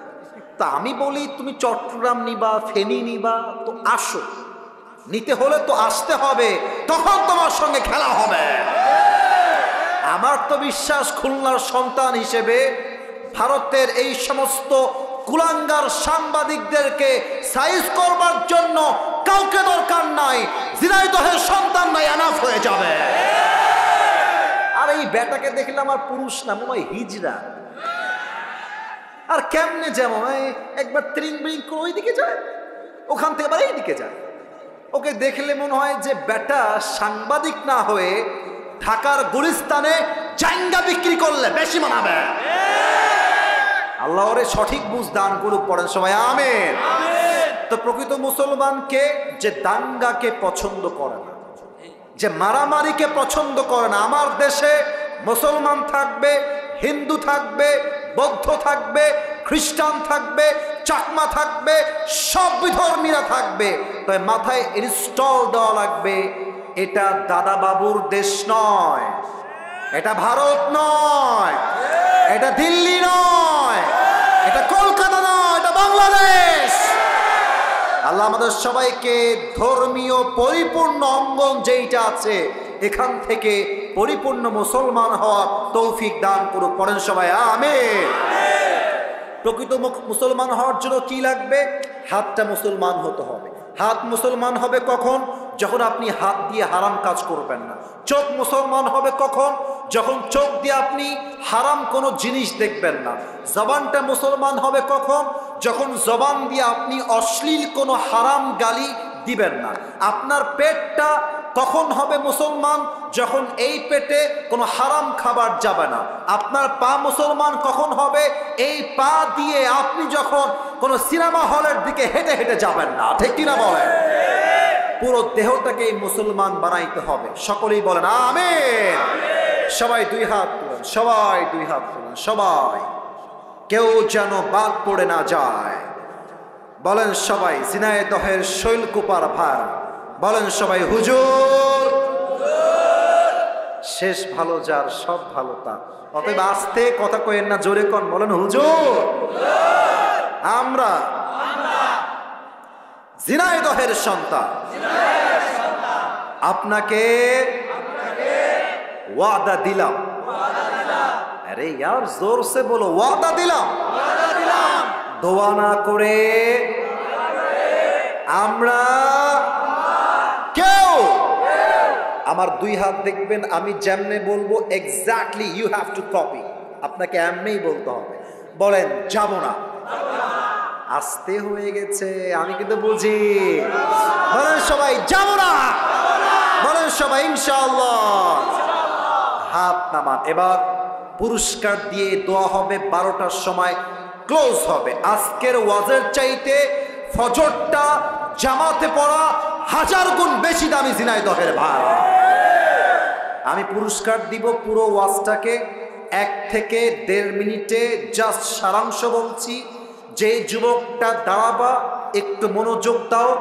S1: তা আমি বলি তুমি চট্টগ্রাম নিবা, ফেনী নিবা, তো আসো, নিতে হলে তো আসতে হবে, তখন তোমার সঙ্গে খেলা হবে। আমার তো বিশ্বাস খুলনার সন্তান হিসেবে ভারতের এই সমস্ত কুলাঙ্গার সাংবাদিকদেরকে সাইজ করবার জন্য কাউকে দরকার নাই, ঝিনাইদহের সন্তান নাই, এনাফ হয়ে যাবে। আর এই বেটাকে দেখলে আমার পুরুষ না, মনে হয় হিজড়া। আর কেমনে যেমন একবার ত্রিং বিং করে ওইদিকে যায়, ওখান থেকে আবার এইদিকে যায়। ওকে দেখলে মনে হয় যে বেটা সাংবাদিক না হয়ে ঢাকার গুলিস্তানে জাইঙ্গা বিক্রি করলে বেশি মানাবে। আল্লাহ ওরে সঠিক বুঝ দান করুক, পড়েন সবাই আমিন। তো প্রকৃত মুসলমানকে যে দাঙ্গাকে পছন্দ করে না, যে মারামারিকে পছন্দ করে না। আমার দেশে মুসলমান থাকবে, হিন্দু থাকবে, বৌদ্ধ থাকবে, খ্রিস্টান থাকবে, চাকমা থাকবে, সব বিধর্মীরা থাকবে, তবে মাথায় ইনস্টল দেওয়া লাগবে, এটা দাদা বাবুর দেশ নয়, এটা ভারত নয়, এটা দিল্লি নয়, এটা কলকাতা নয়, এটা বাংলাদেশ। আল্লাহ আমাদের সবাইকে ধর্মীয় পরিপূর্ণ অঙ্গন যেইটা আছে এখান থেকে পরিপূর্ণ মুসলমান হওয়ার তৌফিক দান করুক। পড়েন সবাই আমিন। প্রকৃত মুসলমান হওয়ার জন্য কি লাগবে? হাতটা মুসলমান হতে হবে। হাত মুসলমান হবে কখন? যখন আপনি হাত দিয়ে হারাম কাজ করবেন না। চোখ মুসলমান হবে কখন? যখন চোখ দিয়ে আপনি হারাম কোনো জিনিস দেখবেন না। জবানটা মুসলমান হবে কখন? যখন জবান দিয়ে আপনি অশ্লীল কোনো হারাম গালি দিবেন না। আপনার পেটটা কখন হবে মুসলমান? যখন এই পেটে কোনো হারাম খাবার যাবে না। আপনার পা মুসলমান কখন হবে? এই পা দিয়ে আপনি যখন কোনো সিনেমা হলের দিকে হেঁটে হেঁটে যাবেন না। ঠিক কিনা বলেন? পুরো দেহটাকে মুসলমান বানাইতে হবে। সকলেই বলেন আমিন। সবাই দুই হাত তুলেন, সবাই দুই হাত তুলেন, সবাই, কেউ যেন বাদ পড়ে না যায়। বলেন সবাই ঝিনাইদহের শৈলকুপার ভার। বলেন সবাই হুজুর। শেষ ভালো যার সব ভালো তার। অতএব আস্তে কথা কইেন না, জোরে কন, বলেন হুজুর। আমরা ঝিনাইদহের সন্তান, আপনাকে ওয়াদা দিলাম। আরে यार जोर से बोलो, ওয়াদা দিলাম। দোয়া না করে আমরা কেউ, আমার দুই হাত দেখবেন, আমি যেমনে বলবো exactly you have to copy. আপনাকে এমনিই বলতে হবে। বলেন যাব না। আস্তে হয়ে গেছে, আমি কিন্তু বুঝি। বলেন সবাই যাব না। বলেন সবাই ইনশাআল্লাহ। হাত নামান। এবার পুরস্কার দিয়ে দোয়া হবে। 12টার সময় ক্লোজ হবে। আজকের ওয়াজের চাইতে ফজরটা জামাতে পড়া 1000 গুণ বেশি দামি ঝিনাইদহের ভাই। আমি পুরস্কার দিব পুরো ওয়াজটাকে 1 থেকে 1.5 মিনিটে। জাস্ট সারাংশ বলছি। যে যুবকটা দাঁড়াবা, একটু মনোযোগ দাও।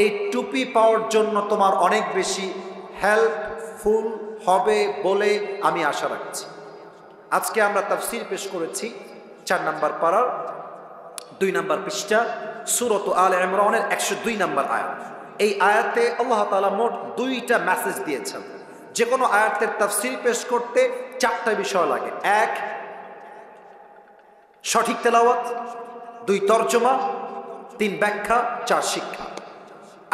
S1: এই টুপি পাওয়ার জন্য তোমার অনেক বেশি হেল্পফুল হবে বলে আমি আশা রাখছি। আজকে আমরা তাফসীর পেশ করেছি 4 নম্বর পারার 2 নম্বর পৃষ্ঠা, সূরা আলে ইমরানের 102 নম্বর আয়াত। এই আয়াতে আল্লাহ তাআলা মোট 2টা মেসেজ দিয়েছেন। যে কোনো আয়াতের তাফসীর পেশ করতে 4টা বিষয় লাগে। 1 সঠিক তেলাওয়াত, 2 তরজমা, 3 ব্যাখ্যা, 4 শিক্ষা।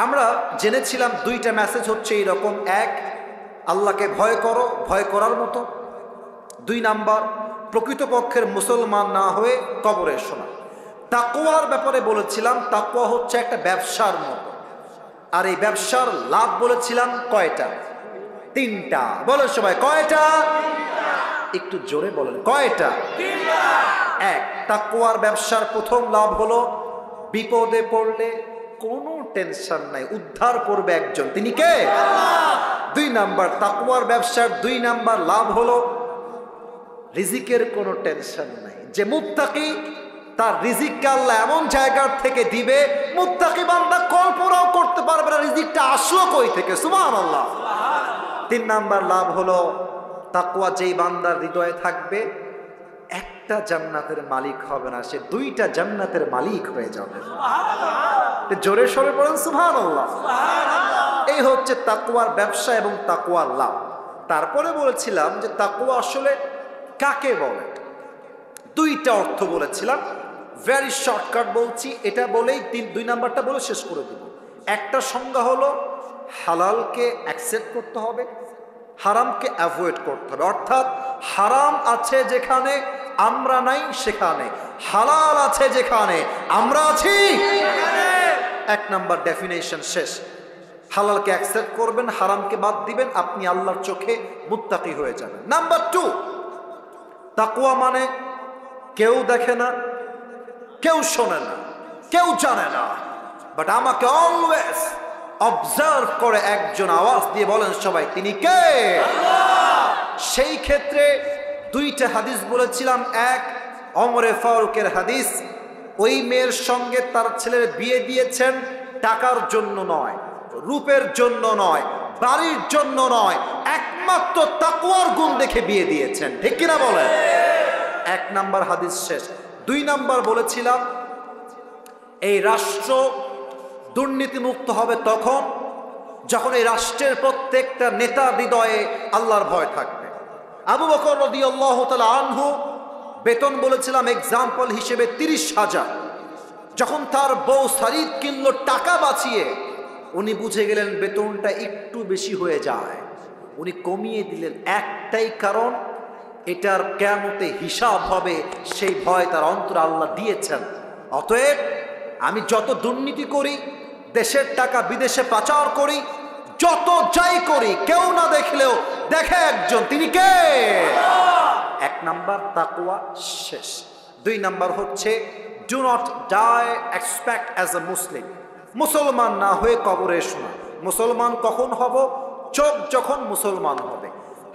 S1: আমরা জেনেছিলাম 2টা মেসেজ হচ্ছে এইরকম। 1 আল্লাহকে ভয় করো, ভয় করার মতো। 2 নাম্বার প্রকৃতপক্ষের মুসলমান না হয়ে কবরে শোনা। তাকওয়ার ব্যাপারে বলেছিলাম, তাকওয়া হচ্ছে একটা ব্যবসার মতো। আর এই ব্যবসার লাভ বলেছিলাম কয়টা? 3টা। বলেন সবাই কয়টা? একটু জোরে বলেন কয়টা? 1 তাকওয়ার ব্যবসার প্রথম লাভ হলো বিপদে পড়লে কোনো টেনশন নাই, উদ্ধার করবে একজন, তিনি কে? আল্লাহ। 2 নাম্বার তাকওয়ার ব্যবসার 2 নাম্বার লাভ হলো রিজিকের কোনো টেনশন নাই। যে মুত্তাকি তার রিজিককে আল্লাহ এমন জায়গার থেকে দিবে, মুত্তাকি বান্দা কল্পনাও করতে পারবে না রিজিকটা আসলো কই থেকে। সুবহানাল্লাহ। 3 নাম্বার লাভ হলো তাকওয়া যেই বান্দার হৃদয়ে থাকবে, একটা জান্নাতের মালিক হবে না, সে 2টা জান্নাতের মালিক হয়ে যাবে। জোরে সরে পড়েন সুবহানাল্লাহ। এই হচ্ছে তাকওয়ার ব্যবসা এবং তাকওয়ার লাভ। তারপরে বলেছিলাম যে তাকওয়া আসলে কাকে বলে। 2টা অর্থ বলেছিলাম। ভেরি শর্টকাট বলছি, এটা বলেই 2 নাম্বারটা বলে শেষ করে দিব। একটা সংজ্ঞা হলো হালালকে অ্যাকসেপ্ট করতে হবে, হারামকে অ্যাভয়েড করতে হবে। অর্থাৎ হারাম আছে যেখানে আমরা নাই সেখানে, হালাল আছে যেখানে আমরা আছি। 1 নাম্বার ডেফিনেশন শেষ। হালালকে অ্যাকসেপ্ট করবেন, হারামকে বাদ দিবেন, আপনি আল্লাহর চোখে মুত্তাকি হয়ে যাবেন। নাম্বার 2 তাকওয়া মানে কেউ দেখে না, কেউ শোনে না, কেউ জানে না, বাট আমাকে অলওয়েজ অবজার্ভ করে একজন আওয়াজ দিয়ে বলেন সবাই তিনি কে? আল্লাহ। সেই ক্ষেত্রে 2টা হাদিস বলেছিলাম। 1 ওমরে ফারুকের হাদিস। ওই মেয়ের সঙ্গে তার ছেলের বিয়ে দিয়েছেন টাকার জন্য নয়, রূপের জন্য নয়, বাড়ির জন্য নয়, একমাত্র তাকওয়ার গুণ দেখে বিয়ে দিয়েছেন। ঠিক কিনা বলেন? এক নাম্বার হাদিস শেষ। 2 নাম্বার বলেছিলাম এই রাষ্ট্র দুর্নীতিমুক্ত হবে তখন যখন এই রাষ্ট্রের প্রত্যেকটা নেতা হৃদয়ে আল্লাহর ভয় থাকবে। আবু বকর রাদিয়াল্লাহু তাআলা আনহু বেতন বলেছিলাম এক্সাম্পল হিসেবে 30,000। যখন তার বউ শাড়ি কিনলো টাকা বাঁচিয়ে, উনি বুঝে গেলেন বেতনটা একটু বেশি হয়ে যায়, উনি কমিয়ে দিলেন। একটাই কারণ, এটার কিয়ামতে হিসাব হবে, সেই ভয় তার অন্তরে আল্লাহ দিয়েছেন। অতএব আমি যত দুর্নীতি করি, দেশের টাকা বিদেশে পাচার করি, যত যাই করি, কেউ না দেখলেও দেখে একজন, তিনি কে? 1 নাম্বার তাকওয়া শেষ। 2 নাম্বার হচ্ছে do not die except as a Muslim. মুসলমান না হয়ে কবরে শোনা। মুসলমান কখন হব? চোখ যখন মুসলমান হবে,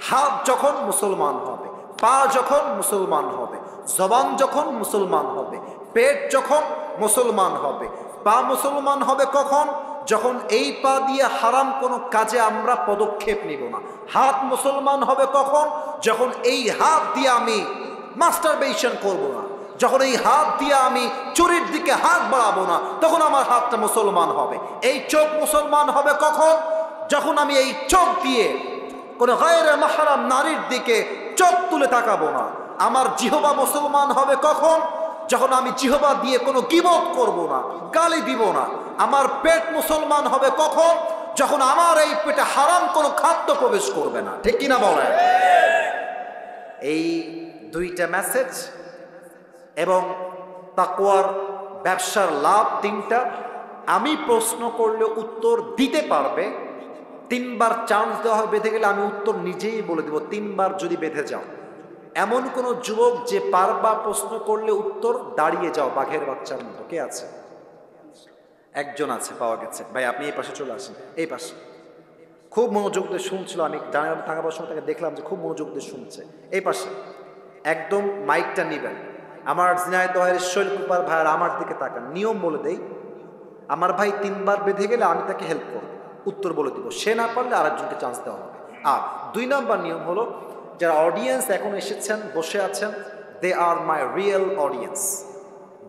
S1: হাত যখন মুসলমান হবে, পা যখন মুসলমান হবে, জবান যখন মুসলমান হবে, পেট যখন মুসলমান হবে। পা মুসলমান হবে কখন? যখন এই পা দিয়ে হারাম কোনো কাজে আমরা পদক্ষেপ নিব না। হাত মুসলমান হবে কখন? যখন এই হাত দিয়ে আমি মাস্টারবেশন করব না, যখন এই হাত দিয়ে আমি চুরির দিকে হাত বাড়াবো না, তখন আমার হাতটা মুসলমান হবে। এই চোখ মুসলমান হবে কখন? যখন আমি এই চোখ দিয়ে কোনো গায়রে মাহরাম নারীর দিকে চোখ তুলে তাকাবো না। আমার জিহবা মুসলমান হবে কখন? যখন আমি জিহবা দিয়ে কোনো গীবত করব না, গালি দিব না। আমার পেট মুসলমান হবে কখন? যখন আমার এই পেটে হারাম কোনো খাদ্য প্রবেশ করবে না। ঠিক কিনা বলেন? এই 2টা মেসেজ এবং তাকওয়ার ব্যবসার লাভ 3টা। আমি প্রশ্ন করলে উত্তর দিতে পারবে, 3বার চান্স দেওয়া হয়, বেঁধে গেলে আমি উত্তর নিজেই বলে দেব। 3বার যদি বেঁধে যাও, এমন কোন যুবক যে বারবার প্রশ্ন করলে উত্তর দাঁড়িয়ে যাও বাঘের বাচ্চার মতো, কে আছে? একজন আছে, পাওয়া গেছে। ভাই আপনি এই পাশে চলে আসেন, এই পাশে। খুব মনোযোগ দিয়ে শুনছিল, আমি জানালাম থাকার সময় তাকে দেখলাম যে খুব মনোযোগ দিয়ে শুনছে। এই পাশে একদম মাইকটা নিবেন। আমার ঝিনাইদহের শৈলকুপার ভাইয়ের আমার দিকে তাকান। নিয়ম বলে দেই, আমার ভাই 3বার বেঁধে গেলে আমি তাকে হেল্প করব, উত্তর বলে দিব। সে না পারলে আরেকজনকে চান্স দেওয়া হবে। আর 2 নাম্বার নিয়ম হলো, যারা অডিয়েন্স এখন এসেছেন, বসে আছেন, দে আর মাই রিয়েল অডিয়েন্স।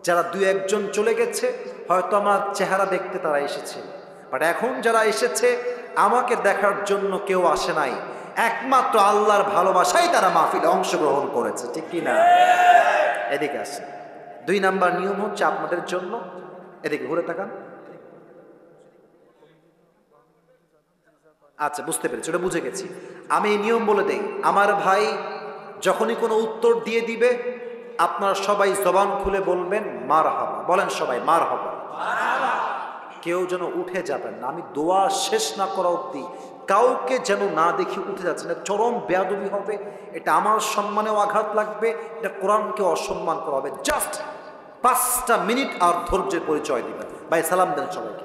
S1: যারা 2-1 জন চলে গেছে, হয়তো আমার চেহারা দেখতে তারা এসেছে, বাট এখন যারা এসেছে আমাকে দেখার জন্য কেউ আসে নাই, একমাত্র আল্লাহর ভালোবাসাই তারা মাহফিলে অংশগ্রহণ করেছে। ঠিক কি না? এদিকে আসেন। 2 নাম্বার নিয়ম হচ্ছে আপনাদের জন্য, এদিকে ঘুরে তাকান। আচ্ছা, বুঝতে পেরেছি, ওটা বুঝে গেছি। আমি এই নিয়ম বলে দেই, আমার ভাই যখনই কোনো উত্তর দিয়ে দিবে, আপনারা সবাই জবান খুলে বলবেন মারহাবা। বলেন সবাই মারহাবা। কেউ যেন উঠে যাবেন না। আমি দোয়া শেষ না করা অবধি কাউকে যেন না দেখি উঠে যাচ্ছে না। চরম বেয়াদবি হবে, এটা আমার সম্মানেও আঘাত লাগবে, এটা কোরআনকে অসম্মান করা হবে। জাস্ট 5টা মিনিট আর ধৈর্যের পরিচয় দিবেন। ভাই সালাম দেন সবাইকে।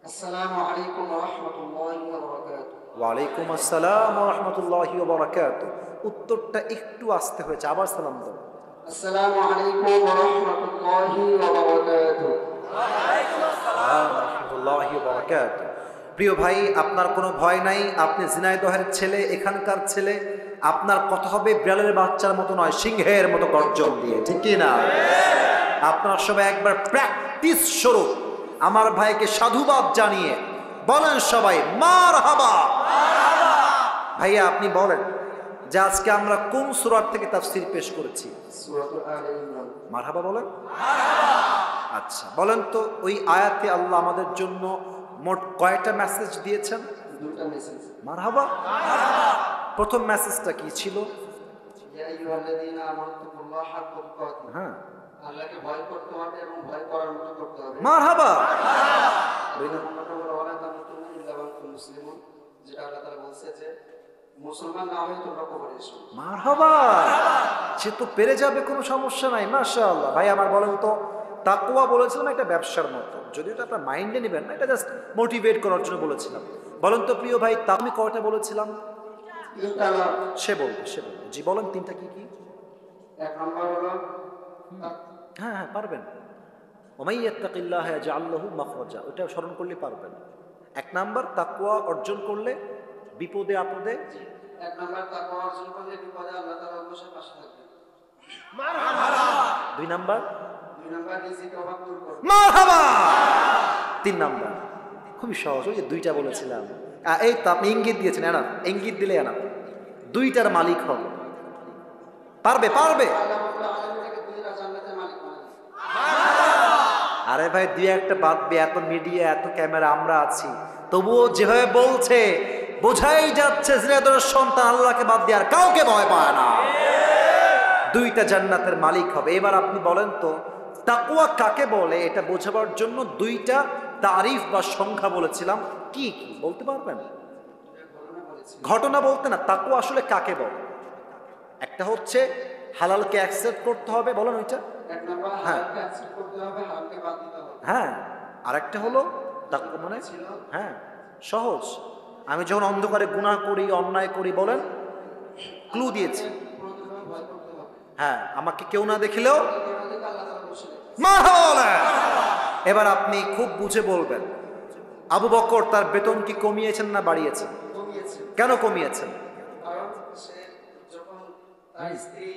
S2: আসসালামু আলাইকুম ওয়া রাহমাতুল্লাহি ওয়া বারাকাতুহু।
S1: ওয়ালাইকুম আসসালাম ওয়া রাহমাতুল্লাহি ওয়া বারাকাতুহু। উত্তরটা একটু আসতে হয়েছে, আবার সালাম দাও।
S2: আসসালামু আলাইকুম ওয়া রাহমাতুল্লাহি ওয়া বারাকাতুহু। ওয়া আলাইকুম আসসালাম
S1: ওয়া রাহমাতুল্লাহি ওয়া বারাকাতুহু। প্রিয় ভাই, আপনার কোনো ভয় নাই। আপনি ঝিনাইদহের ছেলে, এখানকার ছেলে। আপনার কথা হবে বিড়ালের বাচ্চার মতো নয়, সিংহের মতো গর্জন দিয়ে। ঠিক কি না? আপনারা সবাই একবার প্র্যাকটিস স্বরূপ আমার ভাইকে সাধুবাদ জানিয়ে বলেন সবাই মারহাবা। ভাইয়া আপনি বলেন যে আজকে আমরা কোন সূরা থেকে তাফসীর পেশ করেছি?
S2: সূরাতুল আলে ইমরান।
S1: মারহাবা বলেন। আচ্ছা বলেন তো, ওই আয়াতে আল্লাহ আমাদের জন্য মোট কয়টা মেসেজ দিয়েছেন?
S2: 2টা মেসেজ।
S1: মারহাবা। প্রথম মেসেজটা কি ছিল?
S2: ইয়া আইয়ুহাল্লাযীনা আমানুত্তাকুল্লাহা হাক্কা তুকাতিহি।
S1: হ্যাঁ,
S2: আল্লাহকে ভয় করতে হবে এবং ভয় করার মতো করতে হবে।
S1: মারহাবা।
S2: দুই নম্বরটা হলো ওয়ালা তামুতুন্না ইল্লা ওয়া আনতুম মুসলিমুন, যেটা আল্লাহ তাআলা বলছে যে মুসলমান না হয়ে তোমরা কবরে এসো।
S1: মারহাবা। সে তো পেরে যাবে, কোনো সমস্যা নাই। মাশাআল্লাহ। ভাই আমার বলেন তো, তাকওয়া বলেছিলাম একটা ব্যবসার মতো, যদিও এটা আপনার মাইন্ডে নেবেন না, এটা জাস্ট মোটিভেট করার জন্য বলেছিলাম। বলেন তো প্রিয় ভাই, তা আমি কয়টা বলেছিলাম?
S2: 3টা।
S1: সে বলবে। জি বলেন 3টা কি কি?
S2: 1 নম্বর হলো
S1: হ্যাঁ হ্যাঁ পারবেন। ওমাই ইয়াত্তাকিল্লাহ ইয়াজআল লাহু মাখরাজা, ওটা স্মরণ করলে পারবেন। 1 নাম্বার তাকওয়া অর্জন করলে বিপদে আপদে।
S2: 1 নম্বর তাকওয়া অর্জন করলে বিপদে আল্লাহ তাআলা অবশ্যই পাশে থাকবেন।
S1: 2 নাম্বার
S2: 2 নাম্বার রিজিকের অভাব দূর করবে।
S1: মারহাবা। 3 নাম্বার খুবই সহজ, ওই যে 2টা বলেছিলাম। এই তো আপনি ইঙ্গিত দিয়েছেন, এনাফ, ইঙ্গিত দিলে এনাফ। 2টার মালিক হবে, পারবে পারবে।
S2: আল্লাহ রাব্বুল আলামিনকে 2টা জান্নাতের মালিক বানাবেন।
S1: আরে ভাই 2-1টা বাদ দিয়ে এত মিডিয়া এত ক্যামেরা আমরা আছি, তবুও যেভাবে বলছে বোঝাই যাচ্ছে জিনাদের সন্তান আল্লাহকে বাদ দিয়ে আর কাউকে ভয় পায় না। 2টা জান্নাতের মালিক হবে। এবার আপনি বলেন তো তাকওয়া কাকে বলে, এটা বোঝাবার জন্য 2টা তারিফ বা সংখ্যা বলেছিলাম, কি কি বলতে পারবেন? ঘটনা বলতে না, তাকওয়া আসলে কাকে বলে? একটা হচ্ছে হালালকে অ্যাকসেপ্ট করতে হবে, বলেন ওইটা।
S2: 1 নাম্বার হালালকে অ্যাকসেপ্ট করতে হবে, হারামকে বাদ দিতে হবে।
S1: হ্যাঁ, আরেকটা হলো তাকওয়া মানে হ্যাঁ সহজ, আমি যখন অন্ধকারে গুনাহ করি অন্যায় করি, বলেন ক্লু দিয়েছি।
S2: প্রথমে ভয় করতে হবে।
S1: হ্যাঁ, আমাকে কেউ না দেখলেও
S2: আমাদেরকে আল্লাহ তাআলা বসে রেখেছেন।
S1: মারহাবা। এবার আপনি খুব বুঝে বলবেন, আবু বকর তার বেতন কি কমিয়েছেন না বাড়িয়েছেন?
S2: কমিয়েছে।
S1: কেন কমিয়েছেন?
S2: কারণ সে যখন তার স্ত্রী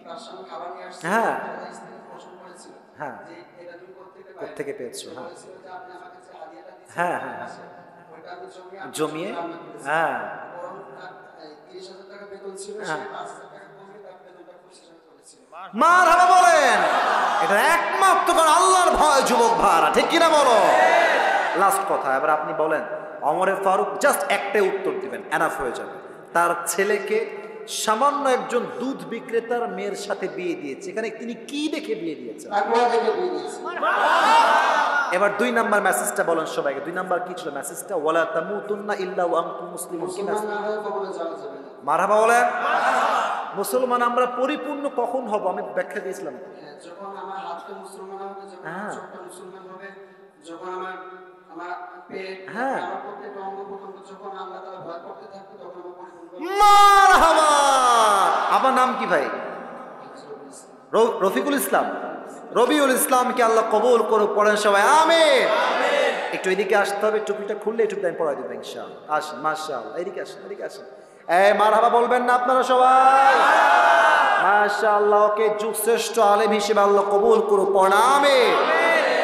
S2: তার সামনে খাবার নিয়ে আসছে,
S1: হ্যাঁ।
S2: তার স্ত্রী প্রশ্ন করেছিল
S1: হ্যাঁ।
S2: যে এটা তুমি
S1: কোত্থেকে পেয়েছো? হ্যাঁ
S2: বলেছিল যে আপনি আমাকে যে হাদিয়াটা দিয়েছেন,
S1: হ্যাঁ হ্যাঁ
S2: ওইটা আমি
S1: জমিয়ে
S2: রান্না করেছি।
S1: হ্যাঁ
S2: বরং তার 30,000 টাকা বেতন ছিল, সে
S1: হ্যাঁ।
S2: 5,000 টাকা কমিয়ে তার বেতনটা খুব শেষ করেছিল।
S1: মারহাবা বলেন। এটা একমাত্র কারণ আল্লাহর ভয় যুবক ভাড়া, ঠিক কিনা বলো? লাস্ট কথা, এবার আপনি বলেন ওমরে ফারুক জাস্ট একটাই উত্তর দিবেন, এনাফ হয়ে যাবে। তার ছেলেকে সামান্য একজন দুধ বিক্রেতার মেয়ের সাথে বিয়ে দিয়েছে, এখানে তিনি কি দেখে বিয়ে দিয়েছেন?
S2: তাকওয়া থেকে বিয়ে দিয়েছে।
S1: এবার 2 নাম্বার মেসেজটা বলেন সবাইকে। 2 নাম্বার কি ছিল মেসেজটা? ওয়ালা তামুতুন্না ইল্লা ওয়া আনতুম মুসলিমুন। কি
S2: মুসলমান না হয়ে কখনো যাওয়া যাবে না।
S1: মারহাবা বলেন। মুসলমান আমরা পরিপূর্ণ কখন হব? আমি ব্যাখ্যা দিয়েছিলাম।
S2: হ্যাঁ, যখন আমার হাতটা মুসলমান হবে, যখন আমার চোখটা মুসলমান হবে, যখন আমার পেট,
S1: হ্যাঁ।
S2: আমার প্রত্যেকটা অঙ্গ প্রত্যঙ্গ যখন আল্লাহ তাআলা ভয় করতে থাকবে, তখন আমার পরিপূর্ণ
S1: মারহাবা। আপনার নাম কি ভাই? রফিকুল ইসলাম, রবিউল ইসলামকে আল্লাহ কবুল করুক। পড়েন সবাই আমিন। একটু এদিকে আসতে হবে, টুপিটা খুললে একটু টাইম পড়াই দেবেন ইনশাআল্লাহ। আসেন, মাশাআল্লাহ, এদিকে আসেন, এদিকে আসেন। মারহাবা বলবেন না আপনারা সবাই? মাশাআল্লাহ, ওকে যুগশ্রেষ্ঠ আলেম হিসেবে আল্লাহ কবুল করুক। পড়েন আমিন।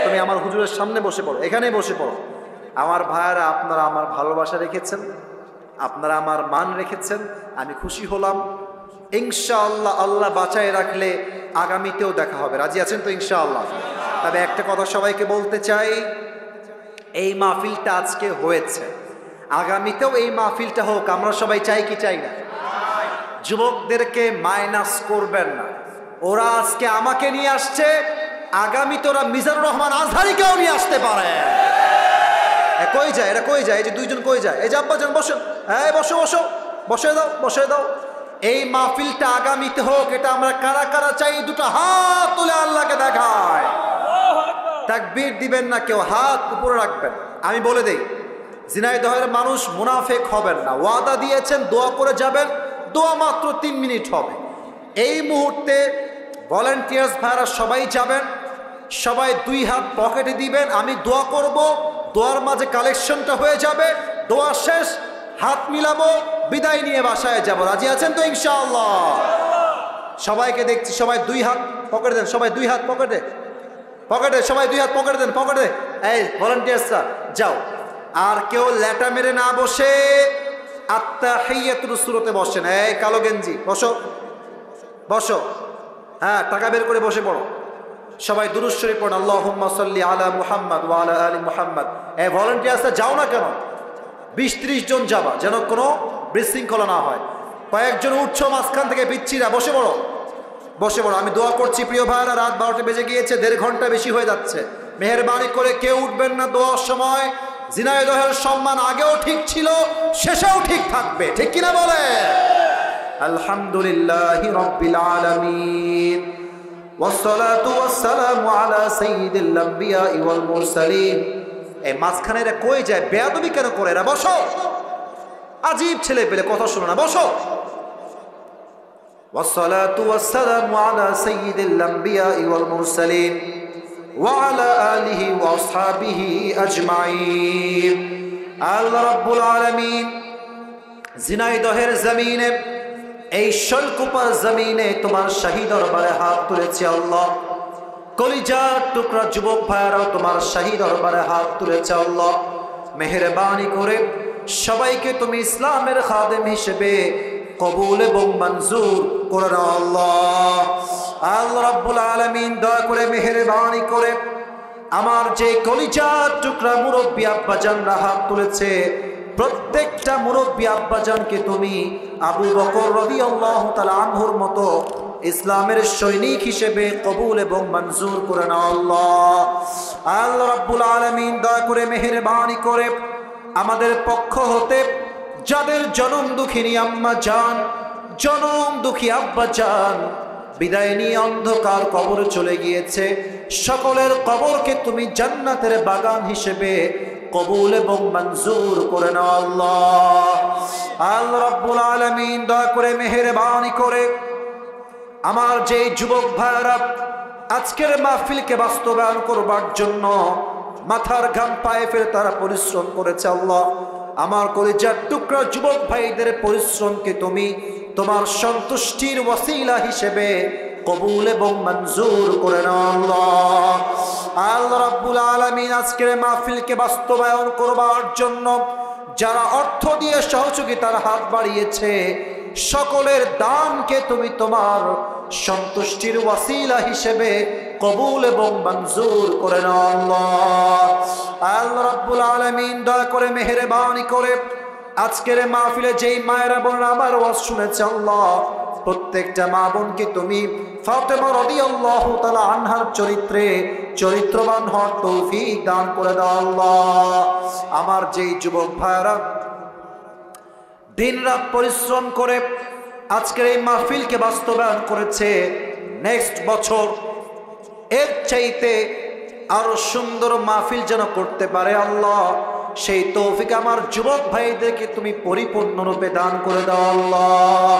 S1: তুমি আমার হুজুরের সামনে বসে পড়ো, এখানেই বসে পড়ো। আমার ভাইয়েরা, আপনারা আমার ভালোবাসা রেখেছেন, আপনারা আমার মান রেখেছেন, আমি খুশি হলাম। ইনশাআল্লাহ আল্লাহ বাঁচায় রাখলে আগামীতেও দেখা হবে। রাজি আছেন তো ইনশাআল্লাহ? তবে একটা কথা সবাইকে বলতে চাই, এই মাহফিলটা আজকে হয়েছে, আগামীতেও এই মাহফিলটা হোক, আমরা সবাই চাই কি চাই না? যুবকদেরকে মাইনাস করবেন না। ওরা আজকে আমাকে নিয়ে আসছে, আগামীতে ওরা মিজানুর রহমান আজহারিকেও নিয়ে আসতে পারে। কই যায় এরা? কই যায়? এই যে 2জন কই যায়? এই যে আব্বাজান বসেন, বসো বসো, বসে দাও, বসে দাও। এই মাহফিলটা আগামীতে হোক, এটা আমরা কারা কারা চাই? 2টা হাত তুলে আল্লাহকে দেখায়। তাকবীর দিবেন না কেউ, হাত উপরে রাখবেন। আমি বলে দেই, ঝিনাইদহের মানুষ মুনাফেক হবেন না। ওয়াদা দিয়েছেন, দোয়া করে যাবেন, দোয়া মাত্র 3 মিনিট হবে। এই মুহূর্তে ভলেন্টিয়ার্স ভাইরা সবাই যাবেন, সবাই 2 হাত পকেটে দিবেন, আমি দোয়া করব, দোয়ার মাঝে কালেকশনটা হয়ে যাবে, দোয়া শেষ, হাত মিলাবো, বিদায় নিয়ে বাসায় যাব। রাজি আছেন তো ইনশাআল্লাহ? সবাইকে দেখছি, সবাই 2 হাত পকেটে দেন, সবাই 2 হাত পকেটে, পকেটে সবাই 2 হাত পকেটে দেন, পকেটে। এই ভলেন্টিয়ার্সরা যাও, আর কেউ ল্যাটা মেরে না বসে আত্তাহিয়াতুর সূরাতে বসেন। এই কালো গেঞ্জি বসো, বসো। হ্যাঁ, টাকা বের করে বসে পড়ো। সবাই দুরূদ শরীফ পড়ুন, আল্লাহুম্মা সাল্লি আলা মুহাম্মদ ওয়া আলা আলি মুহাম্মদ। এই ভলেন্টিয়ার্সরা যাও না কেন? 20-30 জন যাবা, যেন কোনো বিশৃঙ্খলা না হয়। কয়েকজন উঠছো মাঝখান থেকে, পিচ্ছিরা বসে পড়ো, বসে পড়ো। আমি দোয়া করছি প্রিয় ভাইরা, রাত 12টা বেজে গিয়েছে, 1.5 ঘন্টা বেশি হয়ে যাচ্ছে। মেহেরবানি করে কেউ উঠবেন না দোয়ার সময়। ঝিনাইদহের সম্মান আগেও ঠিক ছিল, শেষেও ঠিক থাকবে, ঠিক কিনা বলে? আলহামদুলিল্লাহি রাব্বিল আলামিন, ওয়াসসালাতু ওয়াসসালামু আলা সাইয়্যিদিল আম্বিয়া ওয়াল মুরসালিন। এই মাঝখানে এরা কই যায়? বেয়াদবি কেন করে এরা? বসো, আজীব ছেলে পেলে, কথা শোনো না, বসো। ওয়াসসালাতু ওয়াসসালামু আলা সাইয়্যিদিল আম্বিয়া ওয়াল মুরসালিন ওয়া আলা আলিহি ওয়া আসহাবিহি আজমাইন। আল্লাহ রাব্বুল আলামিন ঝিনাইদহের জমিনে এই শৈলকুপার জমিনে তোমার শাহী দরবারে হাত তুলেছি আল্লাহ। কলিজার টুকরা যুবক ভাইয়ারাও তোমার শাহী দরবারে হাত তুলেছে আল্লাহ। মেহেরবানি করে সবাইকে তুমি ইসলামের খাদেম হিসেবে কবুল এবং মঞ্জুর করে নাও আল্লাহ। আল্লাহ রাব্বুল আলামিন দয়া করে মেহেরবানি করে আমার যে কলিজার টুকরা মুরব্বী আব্বাজানরা হাত তুলেছে, প্রত্যেকটা মুরব্বী আব্বাজানকে তুমি আবু বকর রাদিয়াল্লাহু তাআলা আনহুর মতো ইসলামের সৈনিক হিসেবে কবুল এবং মঞ্জুর করে নাও আল্লাহ। আল্লাহ রাব্বুল আলামিন দয়া করে মেহেরবানি করে আমাদের পক্ষ হতে যাদের জনম দুঃখিনী আম্মা জান, জনম দুঃখী আব্বা জান বিদায় নিয়ে অন্ধকার কবরে চলে গিয়েছে, সকলের কবরকে তুমি জান্নাতের বাগান হিসেবে কবুল এবং মঞ্জুর করে নাও আল্লাহ। আল্লাহ রাব্বুল আলামিন দয়া করে মেহেরবানি করে আমার যে যুবক ভাইরা আজকের মাহফিলকে বাস্তবায়ন করবার জন্য মাথার ঘাম পায়ে ফেলে তারা পরিশ্রম করেছে আল্লাহ, আমার কলিজার টুকরা যুবক ভাইদের পরিশ্রমকে তুমি তোমার সন্তুষ্টির ওয়াসিলা হিসেবে কবুল এবং মঞ্জুর করে নাও আল্লাহ। আল্লাহ রাব্বুল আলামিন আজকের মাহফিলকে বাস্তবায়ন করবার জন্য যারা অর্থ দিয়ে সহযোগিতার হাত বাড়িয়েছে, সকলের দানকে তুমি তোমার সন্তুষ্টির ওয়াসিলা হিসেবে কবুল এবং মঞ্জুর করে নাও আল্লাহ। আল্লাহ রাব্বুল আলামিন দয়া করে মেহেরবানি করে আজকের মাহফিলে যেই মায়েরা বোনেরা আমার ওয়াজ শুনেছে আল্লাহ, প্রত্যেকটা মা বোনকে তুমি ফাতেমা রাদিয়াল্লাহু তাআলা আনহার চরিত্রে চরিত্রবান হওয়ার তৌফিক দান করে দাও আল্লাহ। আমার যেই যুবক ভাইরা দিনরাত পরিশ্রম করে আজকের এই মাহফিলকে বাস্তবায়ন করেছে, নেক্সট বছর এর চাইতে আরো সুন্দর মাহফিল যেন করতে পারে আল্লাহ, সেই তৌফিক আমার যুবক ভাইদেরকে তুমি পরিপূর্ণরূপে দান করে দাও আল্লাহ।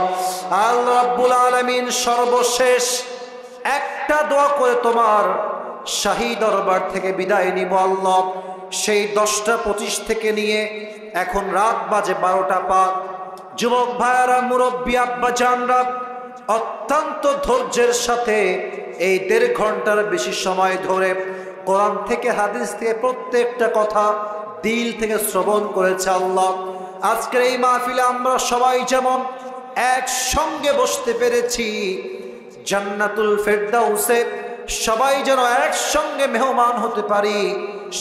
S1: আল্লাহ রাব্বুল আলামিন সর্বশেষ একটা দোয়া করে তোমার শাহী দরবার থেকে বিদায় নিব আল্লাহ। সেই 10টা 25 থেকে নিয়ে এখন রাত বাজে 12টা 5, যুবক ভাইয়ারা মুরব্বী আব্বা জানরা অত্যন্ত ধৈর্যের সাথে এই 1.5 ঘন্টার বেশি সময় ধরে কোরআন থেকে হাদিস থেকে প্রত্যেকটা কথা দিল থেকে শ্রবণ করেছে আল্লাহ। আজকের এই মাহফিলে আমরা সবাই যেমন একসঙ্গে বসতে পেরেছি, জান্নাতুল ফেরদাউসে সবাই যেন একসঙ্গে মেহমান হতে পারি,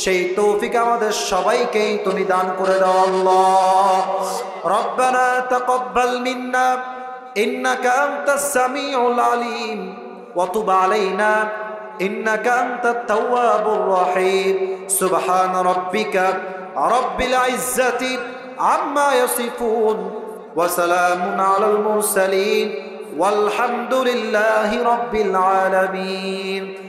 S1: সেই তৌফিক আমাদের সবাইকেই তুমি দান করে দাও আল্লাহ। রব্বানা তাকাব্বাল মিন্না ইন্নাকা আনতাস সামিউল আলিম ওয়া তুব আলাইনা ইন্নাকা আনতাত তাওয়াবুর রহিম। সুবহান রাব্বিকা রাব্বিল ইজ্জাতি আম্মা ইয়াসিফুন ওয়া সালামুন আলাল মুরসালিন ওয়ালহামদুলিল্লাহি রাব্বিল আলামিন।